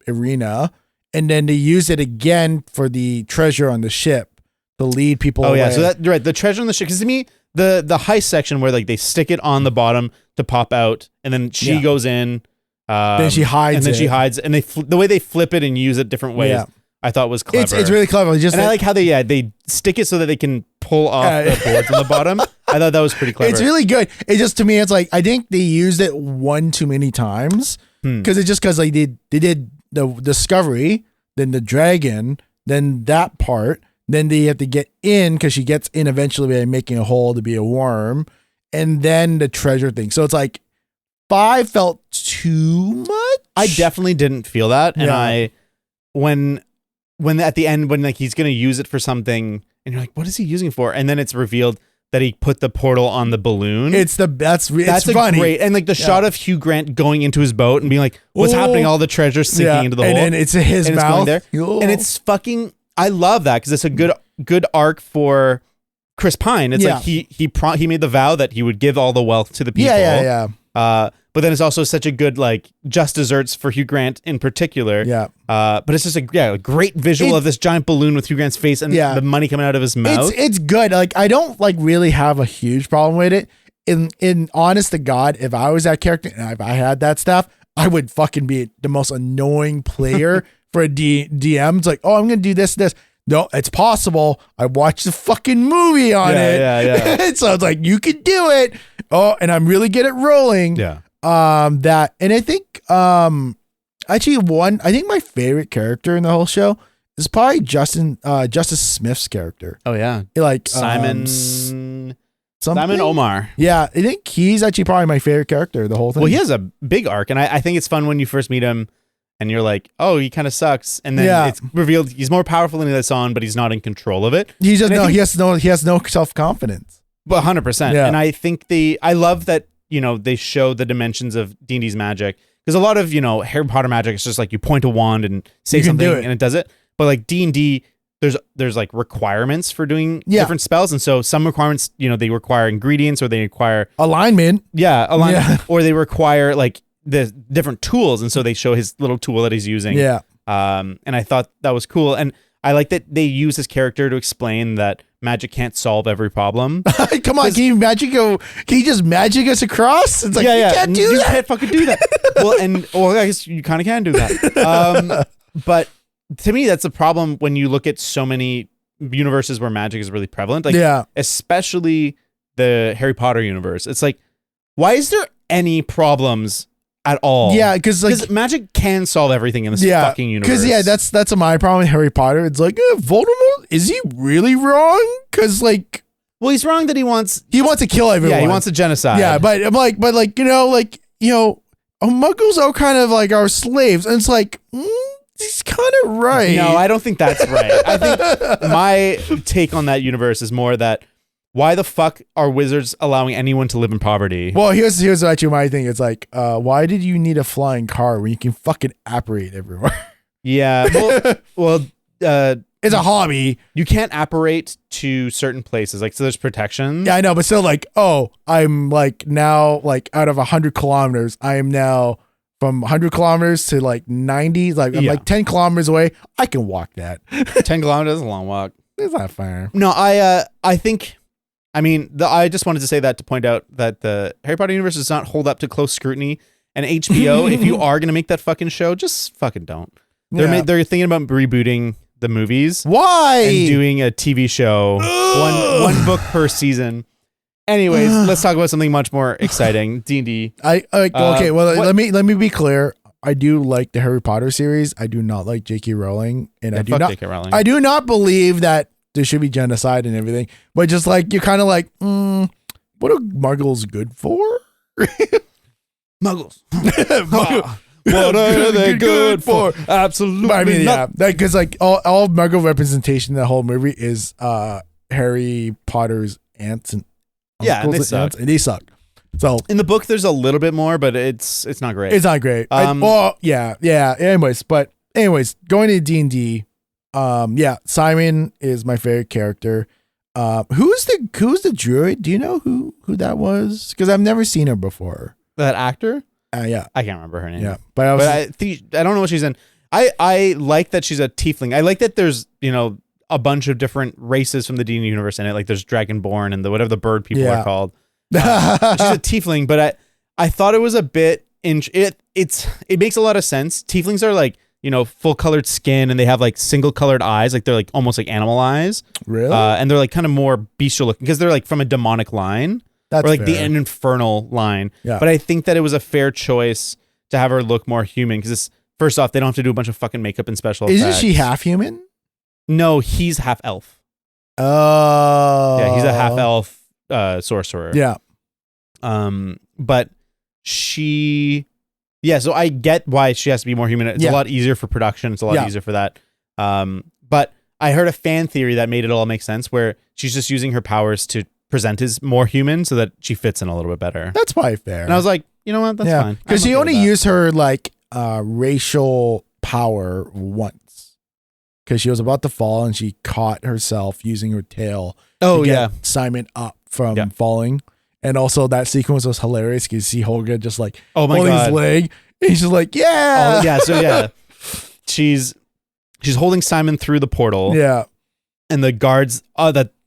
arena, and then they use it again for the treasure on the ship to lead people away. Yeah, so that right, the treasure on the ship. Because to me, the heist section where like they stick it on the bottom to pop out, and then she goes in. Then she hides, and then she hides, and the way they flip it and use it different ways. Yeah. I thought was clever. It's really clever. And I like how they stick it so that they can pull off the boards on the bottom. I thought that was pretty clever. It's really good. It just, to me, it's like, I think they used it one too many times because it's just because they did the discovery, then the dragon, then that part, then they have to get in because she gets in eventually by making a hole to be a worm, and then the treasure thing. So it's like 5 felt too much. I definitely didn't feel that, and when at the end, when like he's gonna use it for something, and you're like, what is he using for? And then it's revealed that he put the portal on the balloon. That's funny. Great, and like the shot of Hugh Grant going into his boat and being like, what's happening? All the treasure sinking into the hole, and then it's his mouth there, and it's fucking. I love that because it's a good arc for Chris Pine. It's like he made the vow that he would give all the wealth to the people. But then it's also such a good like just desserts for Hugh Grant in particular. Yeah. But it's just a great visual of this giant balloon with Hugh Grant's face and the money coming out of his mouth. It's good. Like I don't like really have a huge problem with it. In honest to God, if I was that character and if I had that stuff, I would fucking be the most annoying player for a DM. It's like, oh, I'm gonna do this. No, it's possible. I watched the fucking movie on it. Yeah. So it's like, you can do it. Oh, and I'm really good at rolling. Yeah. And I think, actually I think my favorite character in the whole show is probably Justice Smith's character. Oh yeah. Like, Simon Omar. Yeah. I think he's actually probably my favorite character, the whole thing. Well, he has a big arc, and I think it's fun when you first meet him and you're like, oh, he kind of sucks. And then it's revealed he's more powerful than he lets on, but he's not in control of it. He has no self-confidence. But 100%. Yeah. And I think I love that, they show the dimensions of D&D's magic. Because a lot of, Harry Potter magic is just like you point a wand and say something and it does it. But like D&D, there's like requirements for doing different spells. And so some requirements, they require ingredients or they require alignment. Yeah, alignment. Yeah. Or they require like the different tools. And so they show his little tool that he's using. Yeah. And I thought that was cool. And I like that they use his character to explain that magic can't solve every problem. Come on, can you just magic us across? It's like, you can't do that. You can't fucking do that. Well, I guess you kind of can do that. But to me, that's a problem when you look at so many universes where magic is really prevalent. Like, especially the Harry Potter universe. It's like, why is there any problems at all? Yeah, because magic can solve everything in this fucking universe. Because that's my problem with Harry Potter. It's like, Voldemort, is he really wrong? Because well, he's wrong that he wants to kill everyone. Yeah, he wants a genocide. Yeah, but I'm like, Muggles are kind of like our slaves, and it's like, he's kind of right. No, I don't think that's right. I think my take on that universe is more that, why the fuck are wizards allowing anyone to live in poverty? Well, here's actually my thing. It's like, why did you need a flying car when you can fucking apparate everywhere? Yeah. Well, it's a hobby. You can't apparate to certain places. Like, so there's protection. Yeah, I know, but still, like, I'm like now, like, out of 100 kilometers, I am now from 100 kilometers to like 90. Like, I'm like 10 kilometers away. I can walk that. 10 kilometers is a long walk. It's not fair. No, I think I mean, I just wanted to say that to point out that the Harry Potter universe does not hold up to close scrutiny. And HBO, if you are going to make that fucking show, just fucking don't. They're thinking about rebooting the movies. Why? And doing a TV show, one book per season. Anyways, let's talk about something much more exciting. D&D. Okay, well, let me be clear. I do like the Harry Potter series. I do not like J.K. Rowling, and I do not believe that there should be genocide and everything. But just like you're kind of like, what are Muggles good for? Muggles. What are they good for? Absolutely. I mean, yeah, because like all Muggle representation in the whole movie is Harry Potter's aunts and uncles and they suck. So in the book, there's a little bit more, but it's not great. It's not great. Yeah. Anyways, going to D&D. Simon is my favorite character. Who's the druid? Do you know who that was? Because I've never seen her before. That actor? Yeah, I can't remember her name. Yeah, but I don't know what she's in. I like that she's a tiefling. I like that there's a bunch of different races from the D&D universe in it. Like there's Dragonborn and whatever the bird people are called. She's a tiefling, but I thought it was a bit it makes a lot of sense. Tieflings are like full colored skin and they have like single colored eyes, like they're like almost like animal eyes. Really? And they're like kind of more bestial looking because they're like from a demonic line. That's or like an infernal line. Yeah. But I think that it was a fair choice to have her look more human because first off, they don't have to do a bunch of fucking makeup and special effects. Isn't she half human? No, he's half elf. Oh. Yeah, he's a half elf sorcerer. Yeah. But so I get why she has to be more human. It's a lot easier for production. It's a lot easier for that. But I heard a fan theory that made it all make sense where she's just using her powers to present as more human so that she fits in a little bit better. That's probably fair. And I was like, you know what? That's fine. Because she only used her like racial power once. Because she was about to fall and she caught herself using her tail to get Simon up from falling. And also that sequence was hilarious because you see Holga just like holding his leg. And he's just like, yeah. Oh, yeah. So she's holding Simon through the portal. Yeah. And the guards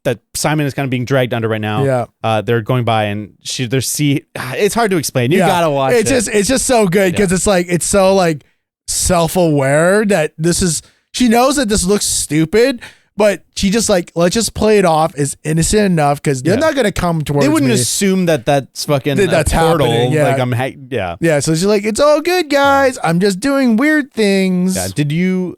that Simon is kind of being dragged under right now. Yeah. They're going by and it's hard to explain. You gotta watch it. It's just so good because it's so like self-aware that she knows that this looks stupid, but she just like, let's just play it off as innocent enough because they're not gonna come towards me. They wouldn't assume that that's fucking that's portal. Happening. Yeah. Like Yeah. So she's like, it's all good, guys. I'm just doing weird things. Yeah.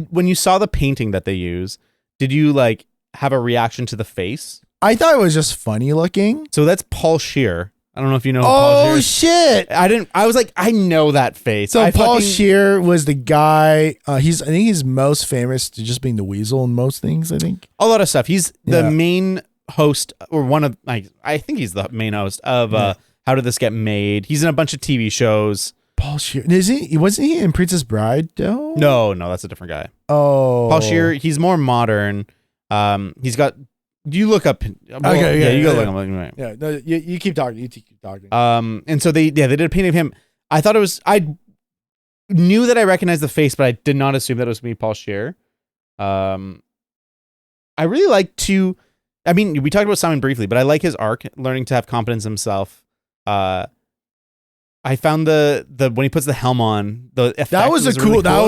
When you saw the painting that they use, did you like have a reaction to the face? I thought it was just funny looking. So that's Paul Scheer. I don't know if you know who Paul Scheer is. Shit. I was like, I know that face. So Paul Scheer was the guy, I think he's most famous to just being the weasel in most things, I think. A lot of stuff. He's the main host or one of, I think he's the main host of How Did This Get Made? He's in a bunch of TV shows. Paul Scheer. Wasn't he in Princess Bride though? No, that's a different guy. Oh. Paul Scheer, he's more modern. He's got. You look up. You gotta look him. Yeah, no, you keep talking. You keep talking. And so they did a painting of him. I thought it was. I knew that I recognized the face, but I did not assume that it was me, Paul Scheer. I really like to. I mean, we talked about Simon briefly, but I like his arc, learning to have confidence in himself. I found the when he puts the helm on, the effect that was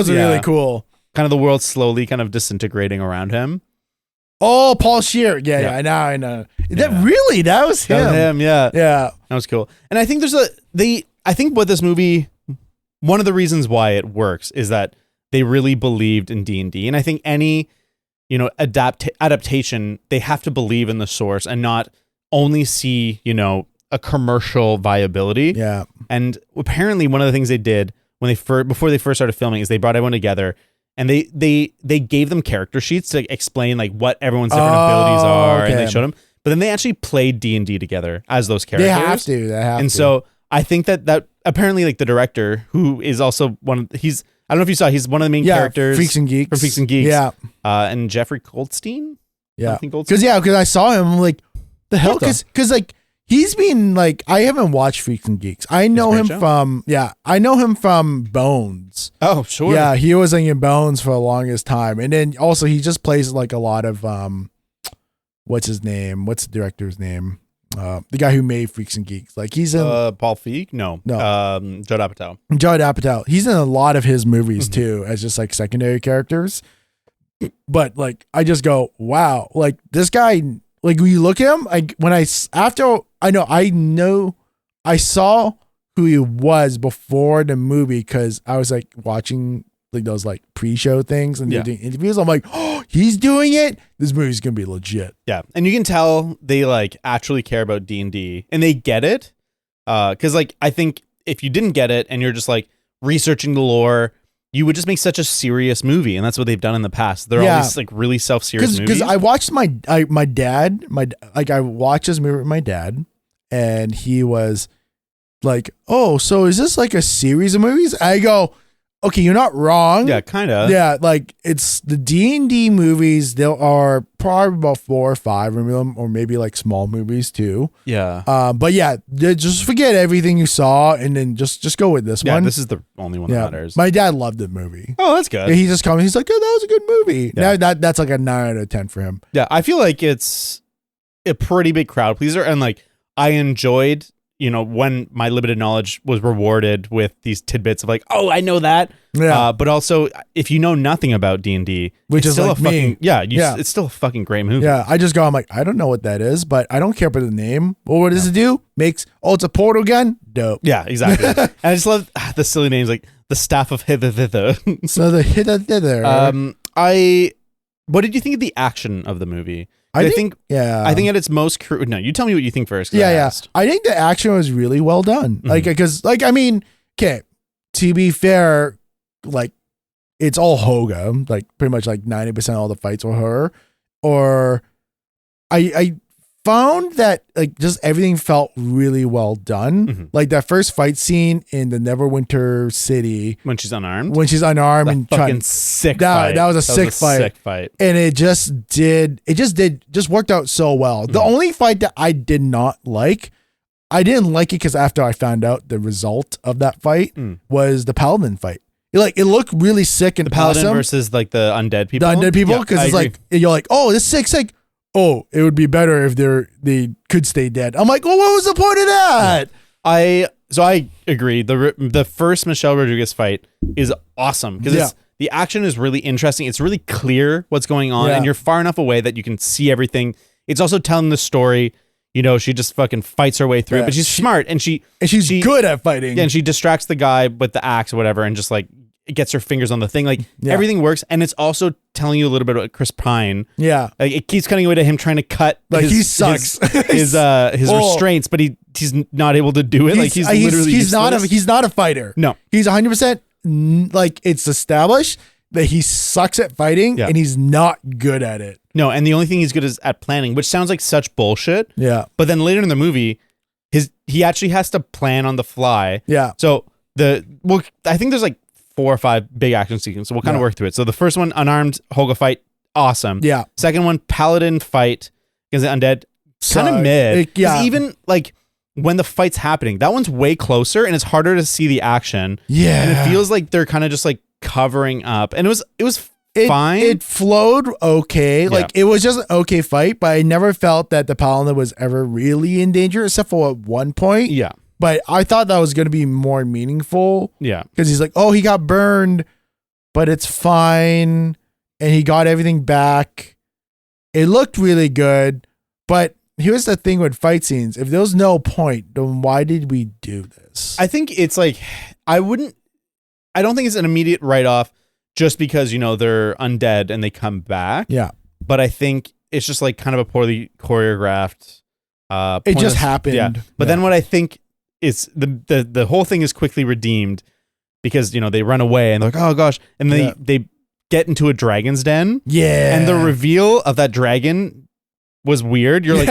really cool. Kind of the world slowly kind of disintegrating around him. Oh, Paul Scheer. Yeah. I know. That was him. That was him, yeah. Yeah. That was cool. And I think I think what this movie, one of the reasons why it works is that they really believed in D&D. And I think any, adaptation, they have to believe in the source and not only see, a commercial viability. Yeah. And apparently one of the things they did before they first started filming is they brought everyone together. And they gave them character sheets to explain like what everyone's different abilities are, and they showed them. But then they actually played D&D together as those characters. They have to. And so I think that apparently like the director, who is also I don't know if you saw, he's one of the main characters Freaks and Geeks. from Freaks and Geeks. Yeah. And Jeffrey Goldstein. Yeah. Because I saw him, I'm like, the hell? Because like he's been like, I haven't watched Freaks and Geeks. I know him from Bones. Oh, sure. Yeah, he was in Bones for the longest time. And then also he just plays like a lot of what's his name? What's the director's name? The guy who made Freaks and Geeks. Like he's in Paul Feig? No. JoDa Patel. JoDa Patel. He's in a lot of his movies too, as just like secondary characters. But like, I just go, wow, like this guy, like when you look at him, like when I saw who he was before the movie, because I was like watching like those like pre-show things and they're doing interviews. I'm like, oh, he's doing it. This movie's gonna be legit. Yeah, and you can tell they like actually care about D&D and they get it. Because like I think if you didn't get it and you're just like researching the lore, you would just make such a serious movie, and that's what they've done in the past. They're always like really self-serious movies. Because I watched my dad I watched this movie with my dad, and he was like, "Oh, so is this like a series of movies?" I go, "Okay, you're not wrong." Yeah, kind of. Yeah, like it's the D&D movies. There are probably about 4 or 5 of them, or maybe like small movies too. Yeah. But yeah, just forget everything you saw, and then just go with this one. Yeah, this is the only one that matters. My dad loved the movie. Oh, that's good. And he just commented, he's like, "Oh, that was a good movie." Yeah. That's like a 9 out of 10 for him. Yeah, I feel like it's a pretty big crowd pleaser, and like I enjoyed, when my limited knowledge was rewarded with these tidbits of like, oh, I know that. Yeah. But also, if you know nothing about D&D, which is still like a fucking it's still a fucking great movie. Yeah, I just go, I'm like, I don't know what that is, but I don't care about the name. Well, what does it do? It's a portal gun? Dope. Yeah, exactly. And I just love the silly names like the Staff of Hither Thither. So the Hither Thither. What did you think of the action of the movie? I think at its most no, you tell me what you think first. I think the action was really well done. Like, because like, I mean, okay, to be fair, like it's all Hoga, like pretty much like 90% of all the fights were her. Or I found that like just everything felt really well done. Like that first fight scene in the Neverwinter City when she's unarmed and fucking sick fight. That was a sick fight. And it just worked out so well. The only fight that I didn't like it because after I found out the result of that fight was the Paladin fight. It looked really sick and the Paladin awesome. Versus like the undead people. The undead people, because it's like you're like, oh, this is sick. Oh, it would be better if they could stay dead. I'm like, well, what was the point of that? Yeah. I agree. The first Michelle Rodriguez fight is awesome because the action is really interesting. It's really clear what's going on, and you're far enough away that you can see everything. It's also telling the story. She just fucking fights her way through it, but she's smart and she's good at fighting. Yeah, and she distracts the guy with the axe or whatever, and just like it gets her fingers on the thing. Like everything works, and it's also telling you a little bit about Chris Pine. Yeah, like it keeps cutting away to him trying to cut. Like he sucks his restraints, but he's not able to do it. He's not a fighter. No, he's 100%. Like it's established that he sucks at fighting and he's not good at it. No, and the only thing he's good is at planning, which sounds like such bullshit. Yeah, but then later in the movie, he actually has to plan on the fly. Yeah. So I think there's like 4 or 5 big action sequences. So we'll kind of work through it. So the first one, unarmed Hoga fight, awesome. Yeah. Second one, Paladin fight against the undead, kind of mid. Even like when the fight's happening, that one's way closer and it's harder to see the action. Yeah. And it feels like they're kind of just like covering up. And it was fine. It flowed okay. Like it was just an okay fight, but I never felt that the Paladin was ever really in danger except for at one point. Yeah. But I thought that was going to be more meaningful. Yeah. Because he's like, oh, he got burned, but it's fine. And he got everything back. It looked really good. But here's the thing with fight scenes. If there was no point, then why did we do this? I think it's like, I don't think it's an immediate write-off just because, they're undead and they come back. Yeah. But I think it's just like kind of a poorly choreographed. It just happened. Yeah. But then what I think is the whole thing is quickly redeemed because, they run away and they're like, oh gosh. And they get into a dragon's den. Yeah. And the reveal of that dragon was weird. You're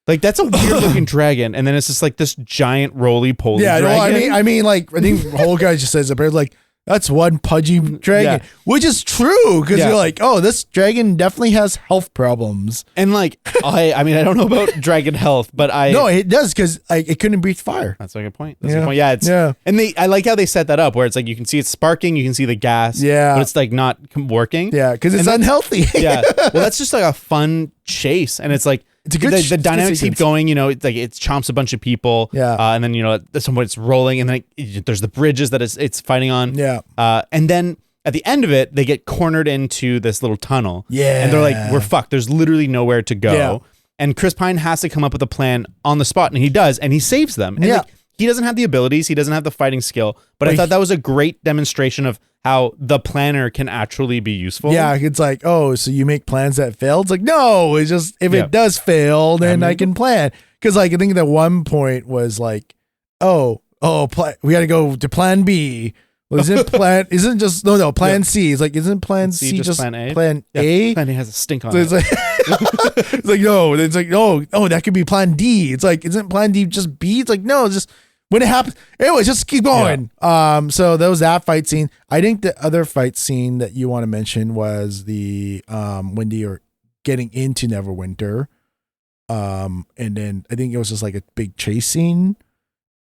like that's a weird looking dragon. And then it's just like this giant roly-poly dragon. I mean, like, I think the whole guy just says, like, that's one pudgy dragon, which is true because you're like, oh, this dragon definitely has health problems. And like, I mean, I don't know about dragon health, but no, it does because it couldn't breathe fire. That's a good point. That's a good point. Yeah, and I like how they set that up where it's like you can see it sparking, you can see the gas, but it's like not working. Yeah, because it's unhealthy. Well, that's just like a fun chase, and it's like. It's a good the dynamics keep going, it's like it chomps a bunch of people. And then, at some point it's rolling and then there's the bridges that it's fighting on. And then at the end of it, they get cornered into this little tunnel. And they're like, we're fucked. There's literally nowhere to go. And Chris Pine has to come up with a plan on the spot, and he does, and he saves them. And like, he doesn't have the abilities, he doesn't have the fighting skill, but I thought that was a great demonstration of how the planner can actually be useful. Yeah, it's like, oh, so you make plans that fail? It's like, no, it's just, if it does fail, then I can plan. Because like, I think that one point was like, we got to go to plan B. Well, plan C. It's like, isn't plan C just plan A? Plan A? Plan A has a stink on so it. It's like, no, that could be plan D. It's like, isn't plan D just B? It's like, no, just when it happens. Anyways, just keep going. So there was that fight scene. I think the other fight scene that you want to mention was the when they are getting into Neverwinter. And then I think it was just like a big chase scene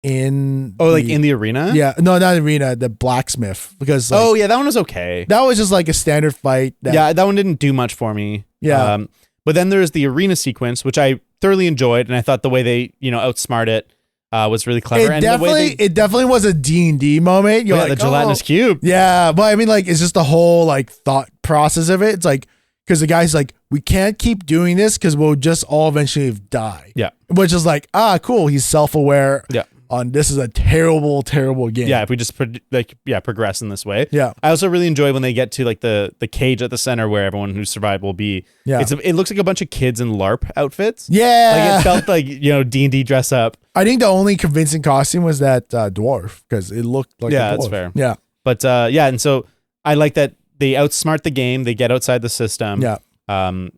in in the arena? Yeah, no, not arena, the blacksmith. Because that one was okay. That was just like a standard fight. That one didn't do much for me. Yeah. But then there's the arena sequence, which I thoroughly enjoyed, and I thought the way they, outsmart it was really clever. It definitely was a D&D moment. You're like, the gelatinous cube. Yeah, but I mean, like, it's just the whole like thought process of it. It's like, because the guy's like, we can't keep doing this because we'll just all eventually die. Yeah. Which is like, cool. He's self-aware. Yeah. On this is a terrible, terrible game. Yeah, if we just progress in this way. Yeah. I also really enjoy when they get to like the cage at the center where everyone who survived will be. Yeah. It looks like a bunch of kids in LARP outfits. Yeah. Like it felt like, D&D dress up. I think the only convincing costume was that dwarf because it looked like a dwarf. That's fair. Yeah. But and so I like that they outsmart the game, they get outside the system. Yeah. I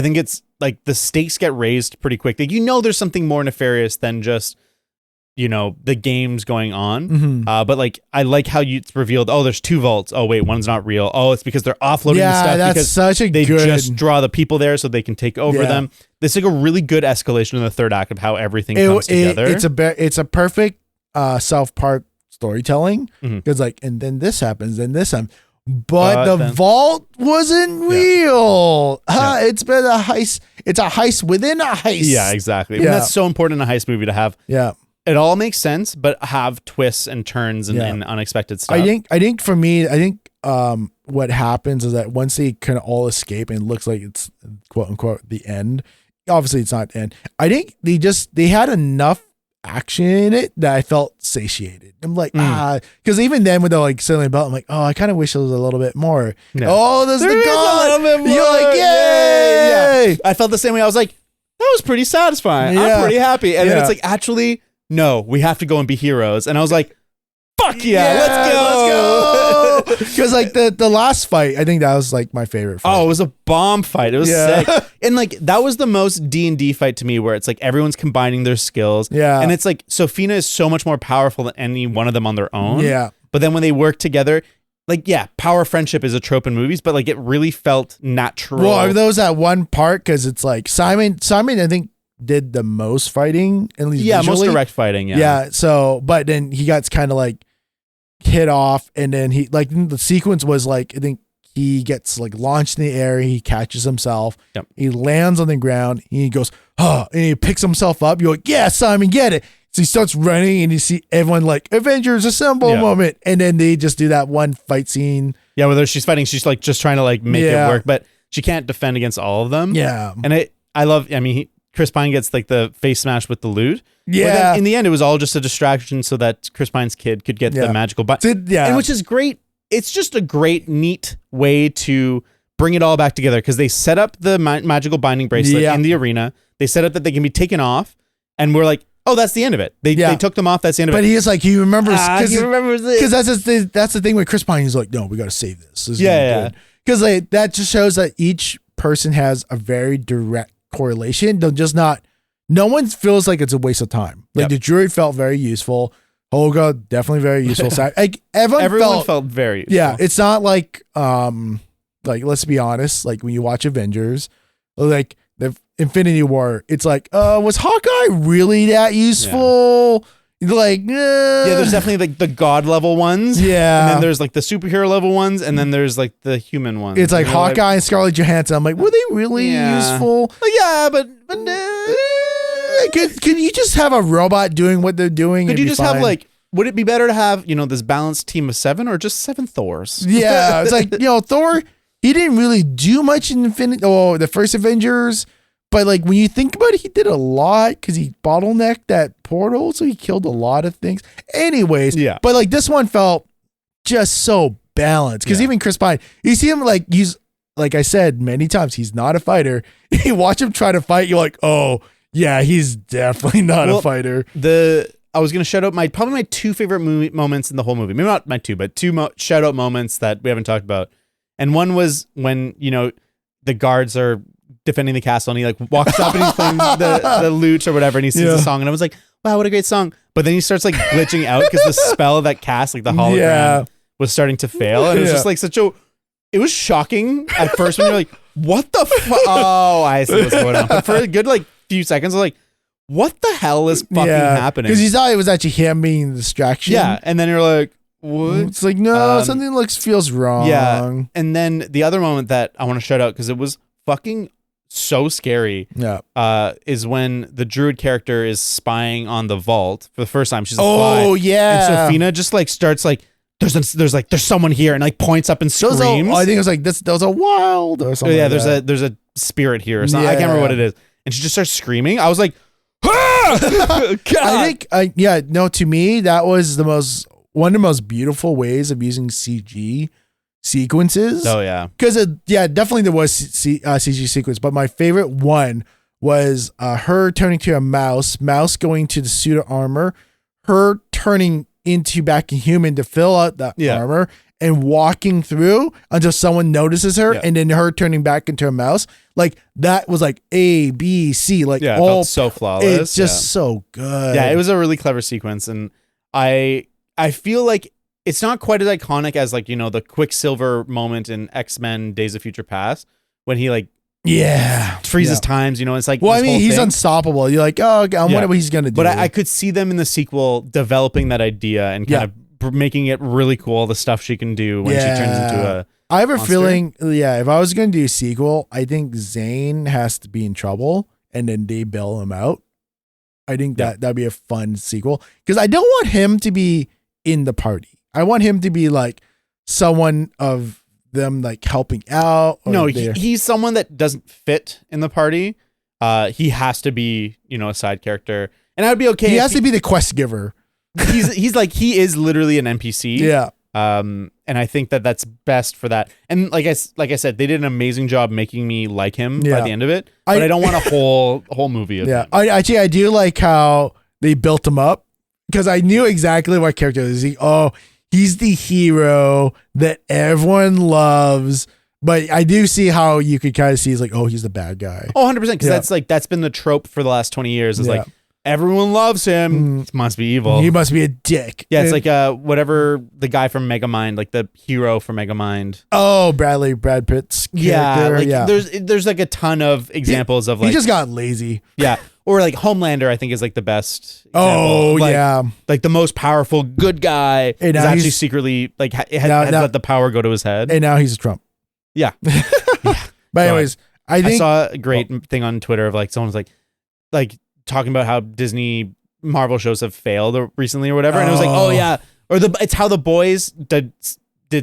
think it's like the stakes get raised pretty quick. Like, there's something more nefarious than just the game's going on. Mm-hmm. But like, I like how it's revealed, there's 2 vaults. Oh wait, one's not real. Oh, it's because they're offloading the stuff because they just draw the people there so they can take over them. This is like a really good escalation in the third act of how everything comes together. It's a perfect South Park storytelling because like, and then this happens, then this happens. But the vault wasn't real. It's been a heist. It's a heist within a heist. Yeah, exactly. And that's so important in a heist movie to have. Yeah. It all makes sense, but have twists and turns and unexpected stuff. I think for me, what happens is that once they kind of all escape and it looks like it's quote unquote the end. Obviously, it's not the end. I think they had enough action in it that I felt satiated. I'm like, because even then with the like sailing belt, I'm like, I kind of wish there was a little bit more. Yeah. Oh, there's the god. You're like, yay! Yeah. I felt the same way. I was like, that was pretty satisfying. Yeah. I'm pretty happy. And then it's like, actually, no, we have to go and be heroes. And I was like, fuck let's go. Because like the last fight, I think that was like my favorite fight. Oh, it was a bomb fight. It was sick. And like, that was the most D&D fight to me where it's like everyone's combining their skills. Yeah. And it's like, Sophina is so much more powerful than any one of them on their own. Yeah. But then when they work together, like, power friendship is a trope in movies, but like it really felt natural. Well, there was that one part because it's like Simon, I think, did the most fighting, at least visually. Most direct fighting. Yeah. So, but then he got kind of like hit off, and then he like the sequence was like, I think he gets like launched in the air, he catches himself, he lands on the ground, and he goes, and he picks himself up. You're like, yeah, Simon, get it. So he starts running, and you see everyone like Avengers Assemble moment, and then they just do that one fight scene. Yeah, whether she's fighting, she's like just trying to like make it work, but she can't defend against all of them. Yeah, and I love. I mean, Chris Pine gets like the face smash with the loot. Yeah. But then in the end, it was all just a distraction so that Chris Pine's kid could get the magical button. And which is great. It's just a great, neat way to bring it all back together because they set up the magical binding bracelet in the arena. They set up that they can be taken off, and we're like, oh, that's the end of it. They took them off. That's the end of it. But he is like, he remembers. He remembers it. Because that's the thing with Chris Pine. He's like, no, we got to save this. Because like, that just shows that each person has a very direct correlation. They'll just not. No one feels like it's a waste of time. Like the jury felt very useful. Olga, definitely very useful. Like everyone felt very useful. Yeah, it's not like let's be honest, like when you watch Avengers, like the Infinity War, it's like, was Hawkeye really that useful? Yeah. Like, yeah, there's definitely like the god level ones. Yeah. And then there's like the superhero level ones, and then there's like the human ones. It's like Hawkeye and Scarlett Johansson. I'm like, were they really useful? Yeah, but could you just have a robot doing what they're doing? Could you just have like, would it be better to have, this balanced team of 7 or just 7 Thors? Yeah, it's like, Thor, he didn't really do much in the first Avengers, but like when you think about it, he did a lot because he bottlenecked that portal, so he killed a lot of things. Anyways, yeah. But like this one felt just so balanced because even Chris Pine, you see him like like I said many times, he's not a fighter. You watch him try to fight, you're like, oh yeah, he's definitely not a fighter. I was going to shout out probably my 2 favorite moments in the whole movie. Maybe not my 2, but 2 shout out moments that we haven't talked about. And one was when, the guards are defending the castle and he like walks up and he's playing the lute or whatever and he sings a song and I was like, wow, what a great song. But then he starts like glitching out because the spell of that cast, like the hologram was starting to fail. And it was just like it was shocking at first when you're like, what the fuck? Oh, I see what's going on. But for a good like few seconds, I was like, what the hell is fucking happening? Because you thought it was actually him being the distraction. Yeah. And then you're like, what? It's like, no, something feels wrong. Yeah. And then the other moment that I want to shout out because it was fucking so scary. Yeah. Is when the druid character is spying on the vault for the first time. She's yeah. And Sofina just like starts like there's someone here and like points up and screams. I think it was like there was a wild or something. Yeah, there's a spirit here or something. Yeah. I can't remember what it is. And she just starts screaming. I was like, ah! God. I think to me that was one of the most beautiful ways of using CG sequences. Oh yeah, because definitely there was CG sequence, but my favorite one was her turning to a mouse going to the suit of armor, her turning into back a human to fill out the armor and walking through until someone notices her and then her turning back into a mouse. Like that was like A, B, C, like it felt so flawless. It's just so good. Yeah, it was a really clever sequence and I feel like it's not quite as iconic as like, the Quicksilver moment in X-Men Days of Future Past when he like freezes times, it's like, well, I mean, he's unstoppable. You're like, oh, I wonder what he's going to do. But I could see them in the sequel developing that idea and kind of making it really cool, the stuff she can do when she turns into a I have a monster. feeling, if I was going to do a sequel, I think Zane has to be in trouble and then they bail him out. I think that'd be a fun sequel because I don't want him to be in the party. I want him to be like someone of them like helping out. No, he's someone that doesn't fit in the party. He has to be, a side character, and I'd be okay. He has to be the quest giver. He is literally an NPC. Yeah. And I think that's best for that. And like I said, they did an amazing job making me like him by the end of it. But I don't want a whole movie of him. I do like how they built him up because I knew exactly what character is he. Oh, he's the hero that everyone loves. But I do see how you could kind of see he's like, oh, he's the bad guy. Oh, 100%. Because that's been the trope for the last 20 years. Is like, everyone loves him. He must be evil. He must be a dick. Yeah, it's like whatever the guy from Megamind, like the hero from Megamind. Oh, Brad Pitt's character. There's like a ton of examples of like... He just got lazy. Yeah. Or like Homelander, I think is like the best example. Oh, Like the most powerful good guy is actually secretly like has let the power go to his head. And now he's Trump. Yeah. But anyways, I saw a great thing on Twitter of like someone was like talking about how Disney Marvel shows have failed recently or whatever, and it was like, oh yeah, or it's how The Boys did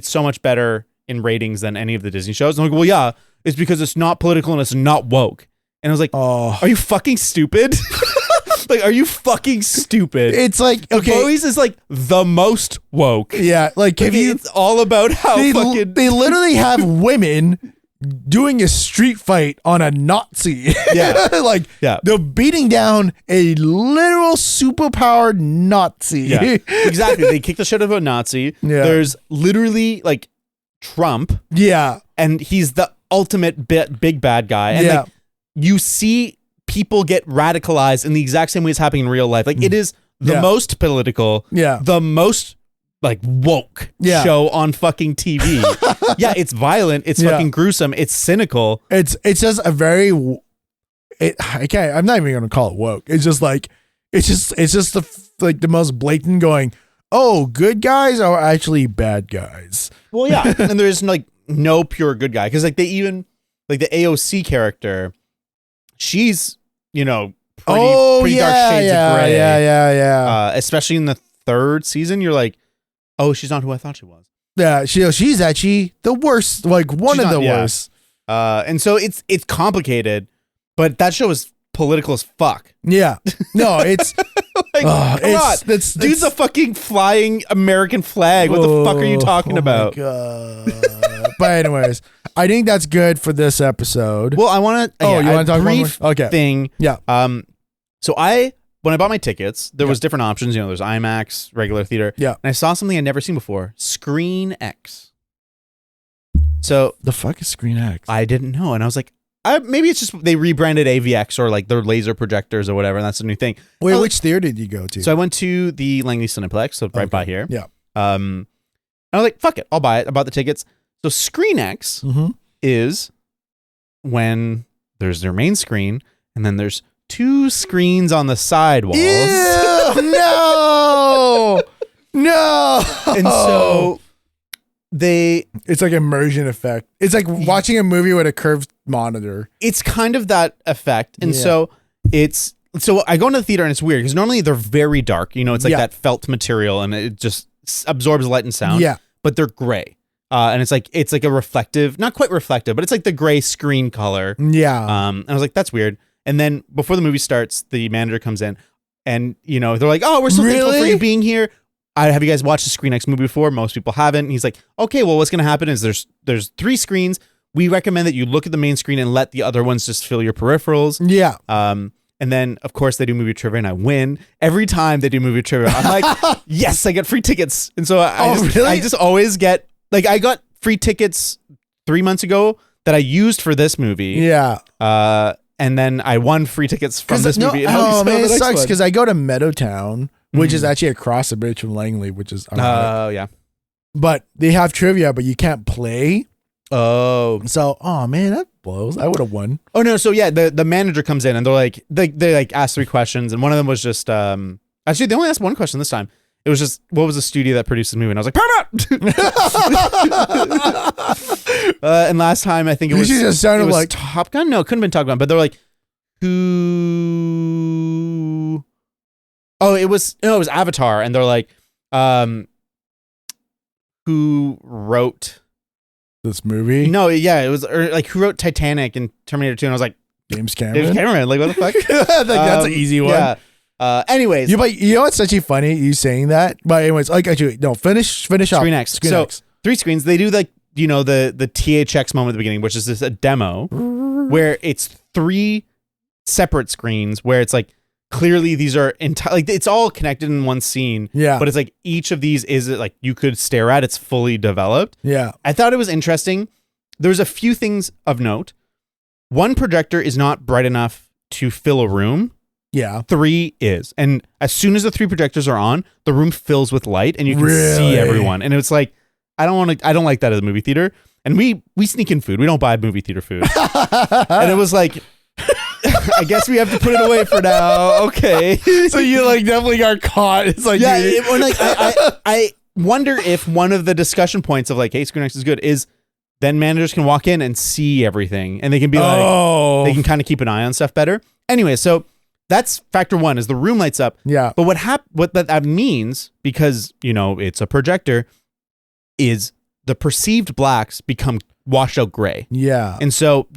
so much better in ratings than any of the Disney shows. And I'm like, well, yeah, it's because it's not political and it's not woke. And I was like, oh, are you fucking stupid? Like, are you fucking stupid? It's like, okay, The Boys is like the most woke. Yeah, like it's all about how they literally have women doing a street fight on a Nazi. Yeah. They're beating down a literal superpowered Nazi. Yeah, exactly. They kick the shit out of a Nazi. Yeah. There's literally like Trump. Yeah. And he's the ultimate big bad guy. And like, you see people get radicalized in the exact same way it's happening in real life. Like it is the most political, the most like woke show on fucking TV. Yeah, it's violent, it's fucking gruesome, it's cynical. It's just a very I'm not even gonna call it woke. It's just like it's just the most blatant going, oh, good guys are actually bad guys. Well, yeah, and there's like no pure good guy because like they even like the AOC character, she's pretty dark shades of gray. Yeah. Especially in the 3rd season, you're like, oh, she's not who I thought she was. Yeah, she's actually the worst, like one of the worst. And so it's complicated, but that show is political as fuck. Yeah. No, it's dude's a fucking flying American flag. What the fuck are you talking about? But anyways, I think that's good for this episode. Well, I want to. You want to talk brief about more? Okay. Thing. Yeah. So when I bought my tickets, there was different options. There's IMAX, regular theater. Yeah. And I saw something I'd never seen before: Screen X. So the fuck is Screen X? I didn't know, and I was like, maybe it's just they rebranded AVX or like their laser projectors or whatever, and that's a new thing. Wait, which theater did you go to? So I went to the Langley Cineplex, so right by here. Yeah. And I was like, fuck it, I'll buy it. I bought the tickets. So Screen X is when there's their main screen, and then there's 2 screens on the side walls. Ew, no. And so it's like immersion effect. It's like watching a movie with a curved monitor. It's kind of that effect. And so I go into the theater and it's weird because normally they're very dark. It's like that felt material and it just absorbs light and sound. Yeah. But they're gray. And it's like a reflective, not quite reflective, but it's like the gray screen color. Yeah. And I was like, that's weird. And then before the movie starts, the manager comes in and, they're like, oh, we're so thankful for you being here. Have you guys watched the Screen X movie before? Most people haven't. And he's like, okay, well, what's going to happen is there's 3 screens. We recommend that you look at the main screen and let the other ones just fill your peripherals. Yeah. And then, of course, they do movie trivia and I win. Every time they do movie trivia, I'm like, yes, I get free tickets. And so I just always get, like, I got free tickets 3 months ago that I used for this movie. Yeah. And then I won free tickets from this movie. Oh, man, it sucks because I go to Meadowtown, which is actually across the bridge from Langley, which is yeah. But they have trivia, but you can't play. Oh. So, man, that blows. I would have won. Oh no, so yeah, the manager comes in and they're like they like ask 3 questions and one of them was just actually they only asked 1 question this time. It was just, what was the studio that produced the movie? And I was like, Paramount! And last time I think it was just sounded like Top Gun. No, it couldn't have been Top Gun, but they're like, who? Oh, it was Avatar, and they're like, who wrote this movie? No, yeah, it was like who wrote Titanic and Terminator 2, and I was like, James Cameron. Like, what the fuck? That's an easy one. Yeah. Anyways, you know what's actually funny? You saying that, but anyways, like actually, no, finish up. Screen X. So 3 screens. They do like the THX moment at the beginning, which is just a demo where it's 3 separate screens where it's like clearly these are like it's all connected in one scene. Yeah. But it's like each of these is like you could stare at. It's fully developed. Yeah. I thought it was interesting. There's a few things of note. 1 projector is not bright enough to fill a room. Yeah. 3 is. And as soon as the 3 projectors are on, the room fills with light and you can see everyone. And it's like, I don't like that at the movie theater. And we sneak in food. We don't buy movie theater food. And it was like, I guess we have to put it away for now. Okay. So you like definitely got caught. It's like, yeah, I wonder if one of the discussion points of like, hey, Screen X is good is then managers can walk in and see everything and they can be like, they can kind of keep an eye on stuff better. Anyway, so that's factor 1 is the room lights up. Yeah. But what that means, because, it's a projector, is the perceived blacks become washed out gray. Yeah. And so,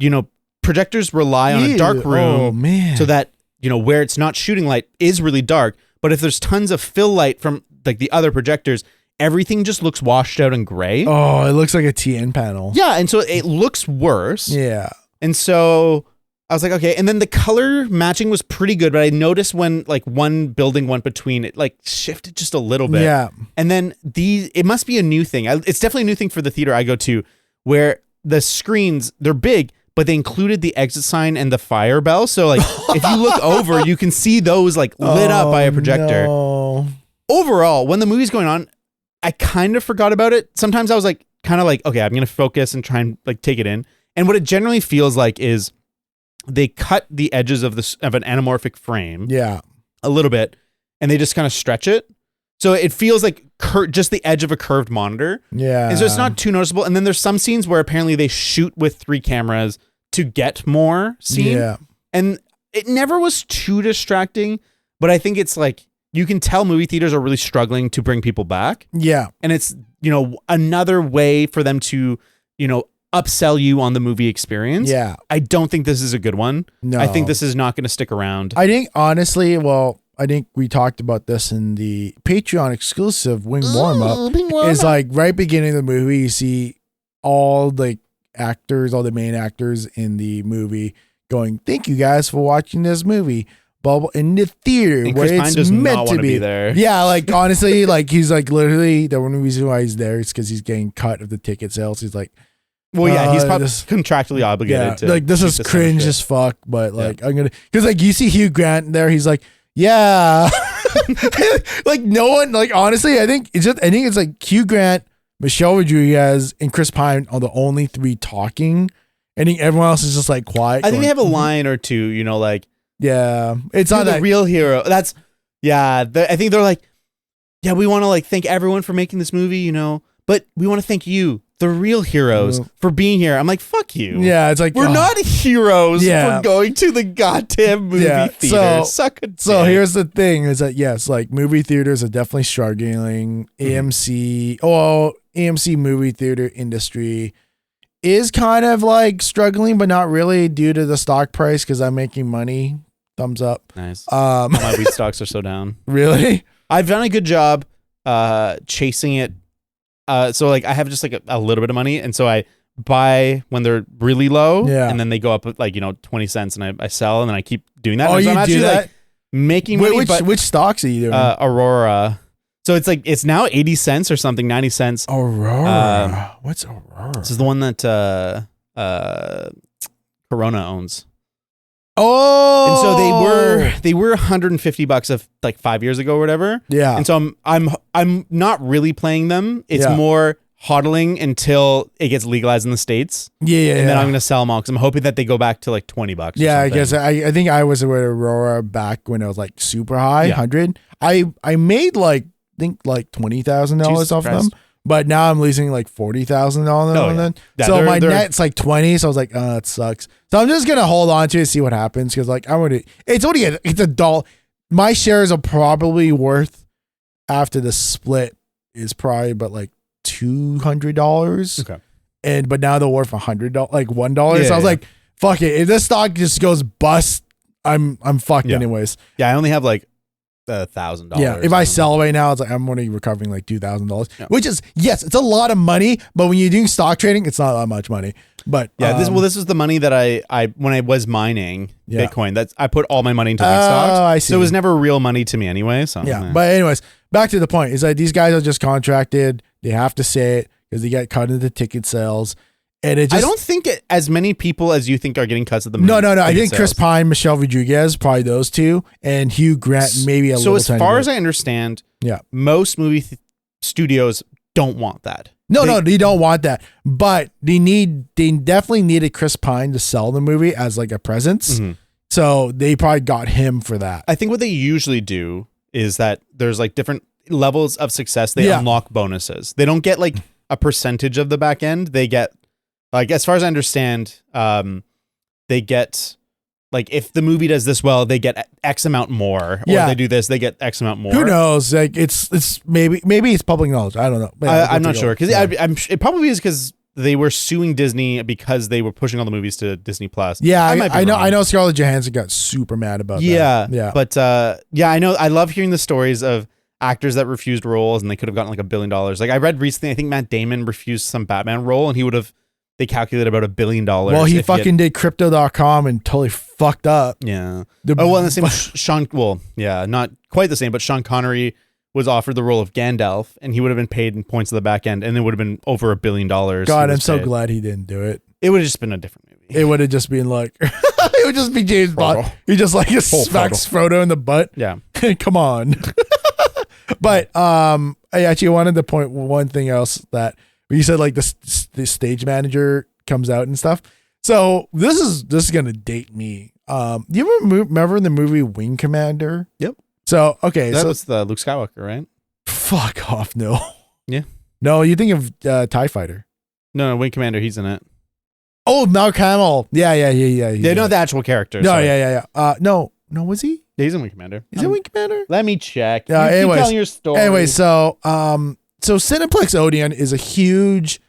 projectors rely on a dark room so that, where it's not shooting light is really dark. But if there's tons of fill light from like the other projectors, everything just looks washed out and gray. Oh, it looks like a TN panel. Yeah. And so it looks worse. Yeah. And so I was like, okay. And then the color matching was pretty good, but I noticed when like one building went between, it like shifted just a little bit. Yeah. And then it must be a new thing. It's definitely a new thing for the theater I go to where the screens, they're big, but they included the exit sign and the fire bell. So like if you look over, you can see those like lit up by a projector. No. Overall, when the movie's going on, I kind of forgot about it. Sometimes I was like, kind of like, okay, I'm going to focus and try and like take it in. And what it generally feels like is they cut the edges of an anamorphic frame. Yeah. A little bit, and they just kind of stretch it. So it feels like just the edge of a curved monitor. Yeah. And so it's not too noticeable. And then there's some scenes where apparently they shoot with 3 cameras to get more scene. Yeah. And it never was too distracting, but I think it's like, you can tell movie theaters are really struggling to bring people back. Yeah. And it's, another way for them to, upsell you on the movie experience. Yeah. I don't think this is a good one. No. I think this is not going to stick around. I think honestly, I think we talked about this in the Patreon exclusive Wing Warm Up. Is like right beginning of the movie, you see all the main actors in the movie going, "Thank you guys for watching this movie." Bubble in the theater and where Chris Pine it's does meant not to be there. Yeah, like honestly, like he's like literally the only reason why he's there is because he's getting cut of the ticket sales. He's like, well, yeah, he's probably contractually obligated to. Like this is cringe as fuck, but like I'm gonna because like you see Hugh Grant there, he's like, yeah, like no one like honestly, I think it's like Hugh Grant, Michelle Rodriguez, and Chris Pine are the only 3 talking. I think everyone else is just like quiet. I think they have a line or two, like. Yeah, it's not the real hero. That's I think they're like, yeah, we want to like thank everyone for making this movie, but we want to thank you, the real heroes, for being here. I'm like, fuck you. Yeah, it's like we're not heroes for going to the goddamn movie theater. Suck a dick. So here's the thing: is that yes, like movie theaters are definitely struggling. AMC movie theater industry is kind of like struggling, but not really due to the stock price because I'm making money. Thumbs up. Nice. My wheat stocks are so down. Really? I've done a good job chasing it. So like I have just like a little bit of money, and so I buy when they're really low, and then they go up like 20 cents, and I sell, and then I keep doing that. Oh, you do that? Like making money. Which stocks are you doing? Aurora. So it's like it's now 80 cents or something, 90 cents. Aurora. What's Aurora? This is the one that Corona owns. Oh, and so they were $150 of like 5 years ago or whatever. Yeah. And so I'm not really playing them. It's more hodling until it gets legalized in the States. Yeah. And then I'm gonna sell them all because I'm hoping that they go back to like $20. Yeah, I guess I think I was with Aurora back when it was like super high, 100. I made like $20,000 off them. But now I'm losing like $40,000 on them. So my net's like 20. So I was like, oh, that sucks. So I'm just gonna hold on to it, see what happens, because like it's $1. My shares are probably worth after the split is probably but like $200. Okay. But now they're worth $100, like $1. So I was like, fuck it. If this stock just goes bust, I'm fucked anyways. Yeah, I only have like $1,000. Yeah, if I sell right now, it's like I'm only recovering like $2,000, which is it's a lot of money. But when you're doing stock trading, it's not that much money. But this was the money that I when I was mining Bitcoin. I put all my money into these stocks. I see. So it was never real money to me anyway. So But anyways, back to the point is that these guys are just contracted. They have to say it because they get cut into ticket sales. And I don't think as many people as you think are getting cuts at the moment. No. I think Chris Pine, Michelle Rodriguez, probably those two, and Hugh Grant, maybe a little. So as far as I understand, most movie studios don't want that. No, they don't want that. But they definitely needed Chris Pine to sell the movie as like a presence. Mm-hmm. So they probably got him for that. I think what they usually do is that there's like different levels of success. They unlock bonuses. They don't get like a percentage of the back end. They get, like, as far as I understand, they get, like, if the movie does this well, they get X amount more. Or if they do this, they get X amount more. Who knows? Like, it's maybe it's public knowledge. I don't know. I'm not sure. Because it probably is because they were suing Disney because they were pushing all the movies to Disney Plus. Yeah, I know Scarlett Johansson got super mad about that. Yeah. But I know, I love hearing the stories of actors that refused roles and they could have gotten like $1 billion. Like, I read recently, I think Matt Damon refused some Batman role and he would have, they calculated about $1 billion. Well, he fucking did crypto.com and totally fucked up. Yeah. And the same with Sean, not quite the same, but Sean Connery was offered the role of Gandalf and he would have been paid in points of the back end and it would have been over $1 billion. God, I'm so glad he didn't do it. It would have just been a different movie. it would have just been like, it would just be James Bond. He just like smacks Frodo in the butt. Yeah. Come on. But I actually wanted to point one thing else that you said, like the stage manager comes out and stuff. So this is gonna date me. Do you remember the movie Wing Commander? Yep. So okay, that was the Luke Skywalker, right? Fuck off, no. Yeah. No, you think of TIE Fighter. No, Wing Commander, he's in it. Oh, Mark Hamill. Yeah. They're not the actual characters. No, yeah. No, was he? Yeah, he's in Wing Commander. Is it Wing Commander? Let me check. Anyways, keep telling your story. Anyway, so Cineplex Odeon is a huge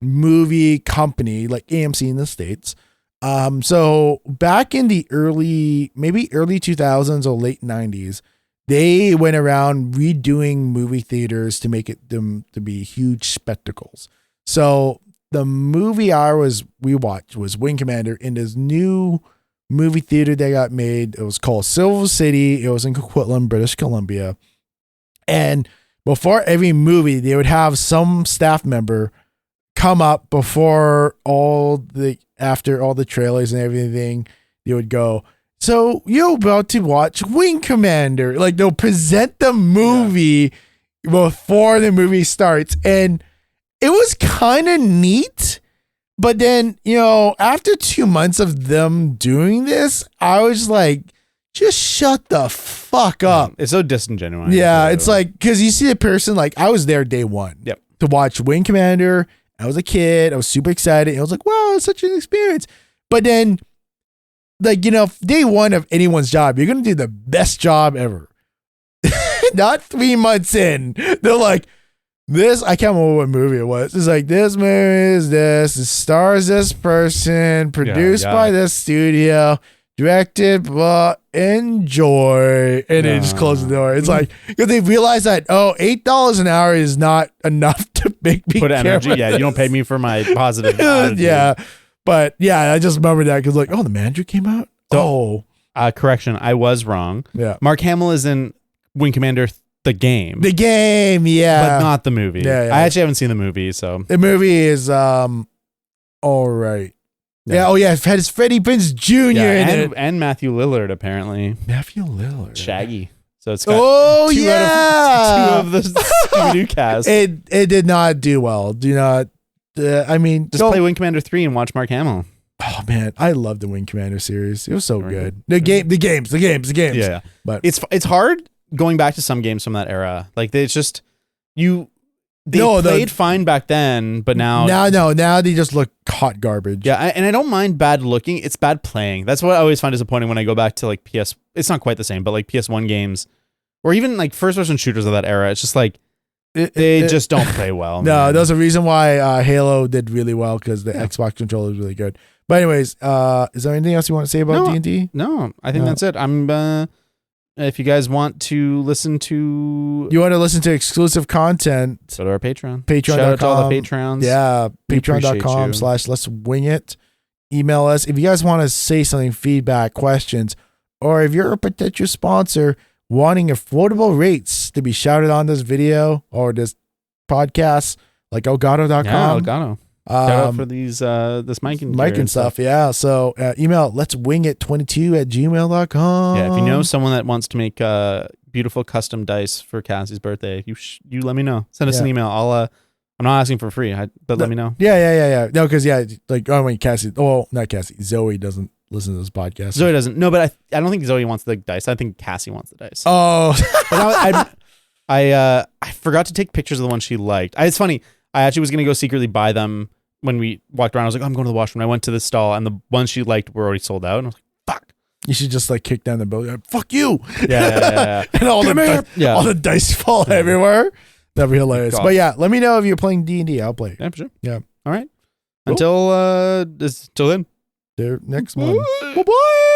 movie company like AMC in the States. So back in the early 2000s or late 90s, they went around redoing movie theaters to make them to be huge spectacles. So the movie we watched was Wing Commander in this new movie theater that got made. It was called Silver City. It was in Coquitlam, British Columbia. And before every movie, they would have some staff member come up after all the trailers and everything. They would go, so you're about to watch Wing Commander. Like they'll present the movie before the movie starts. And it was kind of neat. But then, after 2 months of them doing this, I was like, just shut the fuck up. It's so disingenuous. Yeah, it's like, because you see the person, like, I was there day one to watch Wing Commander. I was a kid. I was super excited. I was like, wow, it's such an experience. But then, like, day one of anyone's job, you're going to do the best job ever. Not 3 months in. They're like, I can't remember what movie it was. It's like, this movie is this. It stars this person. Produced by this studio. Directed, enjoy. And they just close the door. It's like, because they realize that, $8 an hour is not enough to make me put energy. Yeah, you don't pay me for my positive attitude. Yeah. But yeah, I just remember that because the manager came out. Correction, I was wrong. Yeah. Mark Hamill is in Wing Commander the game. The game, yeah. But not the movie. Yeah. I actually haven't seen the movie, so. The movie is all right. Yeah. Oh yeah, it had Freddie Prinze Jr. in it. And Matthew Lillard, apparently. Matthew Lillard. Shaggy. So it's got two of the Scooby-Doo cast. It did not do well. Do not just play Wing Commander 3 and watch Mark Hamill. Oh man, I love the Wing Commander series. It was so good. The games. Yeah. But it's hard going back to some games from that era. Like they played fine back then, but now they just look hot garbage. Yeah, and I don't mind bad looking. It's bad playing. That's what I always find disappointing when I go back to like PS. It's not quite the same, but like PS1 games, or even like first-person shooters of that era. It's just like they just don't play well. No, there's a reason why Halo did really well because the Xbox controller is really good. But anyways, is there anything else you want to say about D&D? No, I think that's it. If you guys want to listen to... You want to listen to exclusive content... Go to our Patreon. Patreon.com. Shout out to all the Patrons. Yeah, patreon.com/let's-wing-it. Email us. If you guys want to say something, feedback, questions, or if you're a potential sponsor wanting affordable rates to be shouted on this video or this podcast, like Elgato.com. Yeah, Elgato. Shout out for these this mic and stuff. Yeah. So email let'swingit22@gmail.com. Yeah. If you know someone that wants to make beautiful custom dice for Cassie's birthday, you let me know. Send us an email. I'm not asking for free, but let me know. Yeah. No, because Cassie. Oh, not Cassie. Zoe doesn't listen to this podcast. Zoe doesn't. No, but I don't think Zoe wants the dice. I think Cassie wants the dice. Oh. I forgot to take pictures of the ones she liked. It's funny. I actually was going to go secretly buy them when we walked around. I was like, I'm going to the washroom. I went to the stall and the ones she liked were already sold out. And I was like, fuck. You should just like kick down the bill. Fuck you. Yeah. And all the dice fall everywhere. That'd be hilarious. But yeah, let me know if you're playing D&D. I'll play. Yeah, for sure. Yeah. All right. Cool. Until then. There next one. Bye-bye.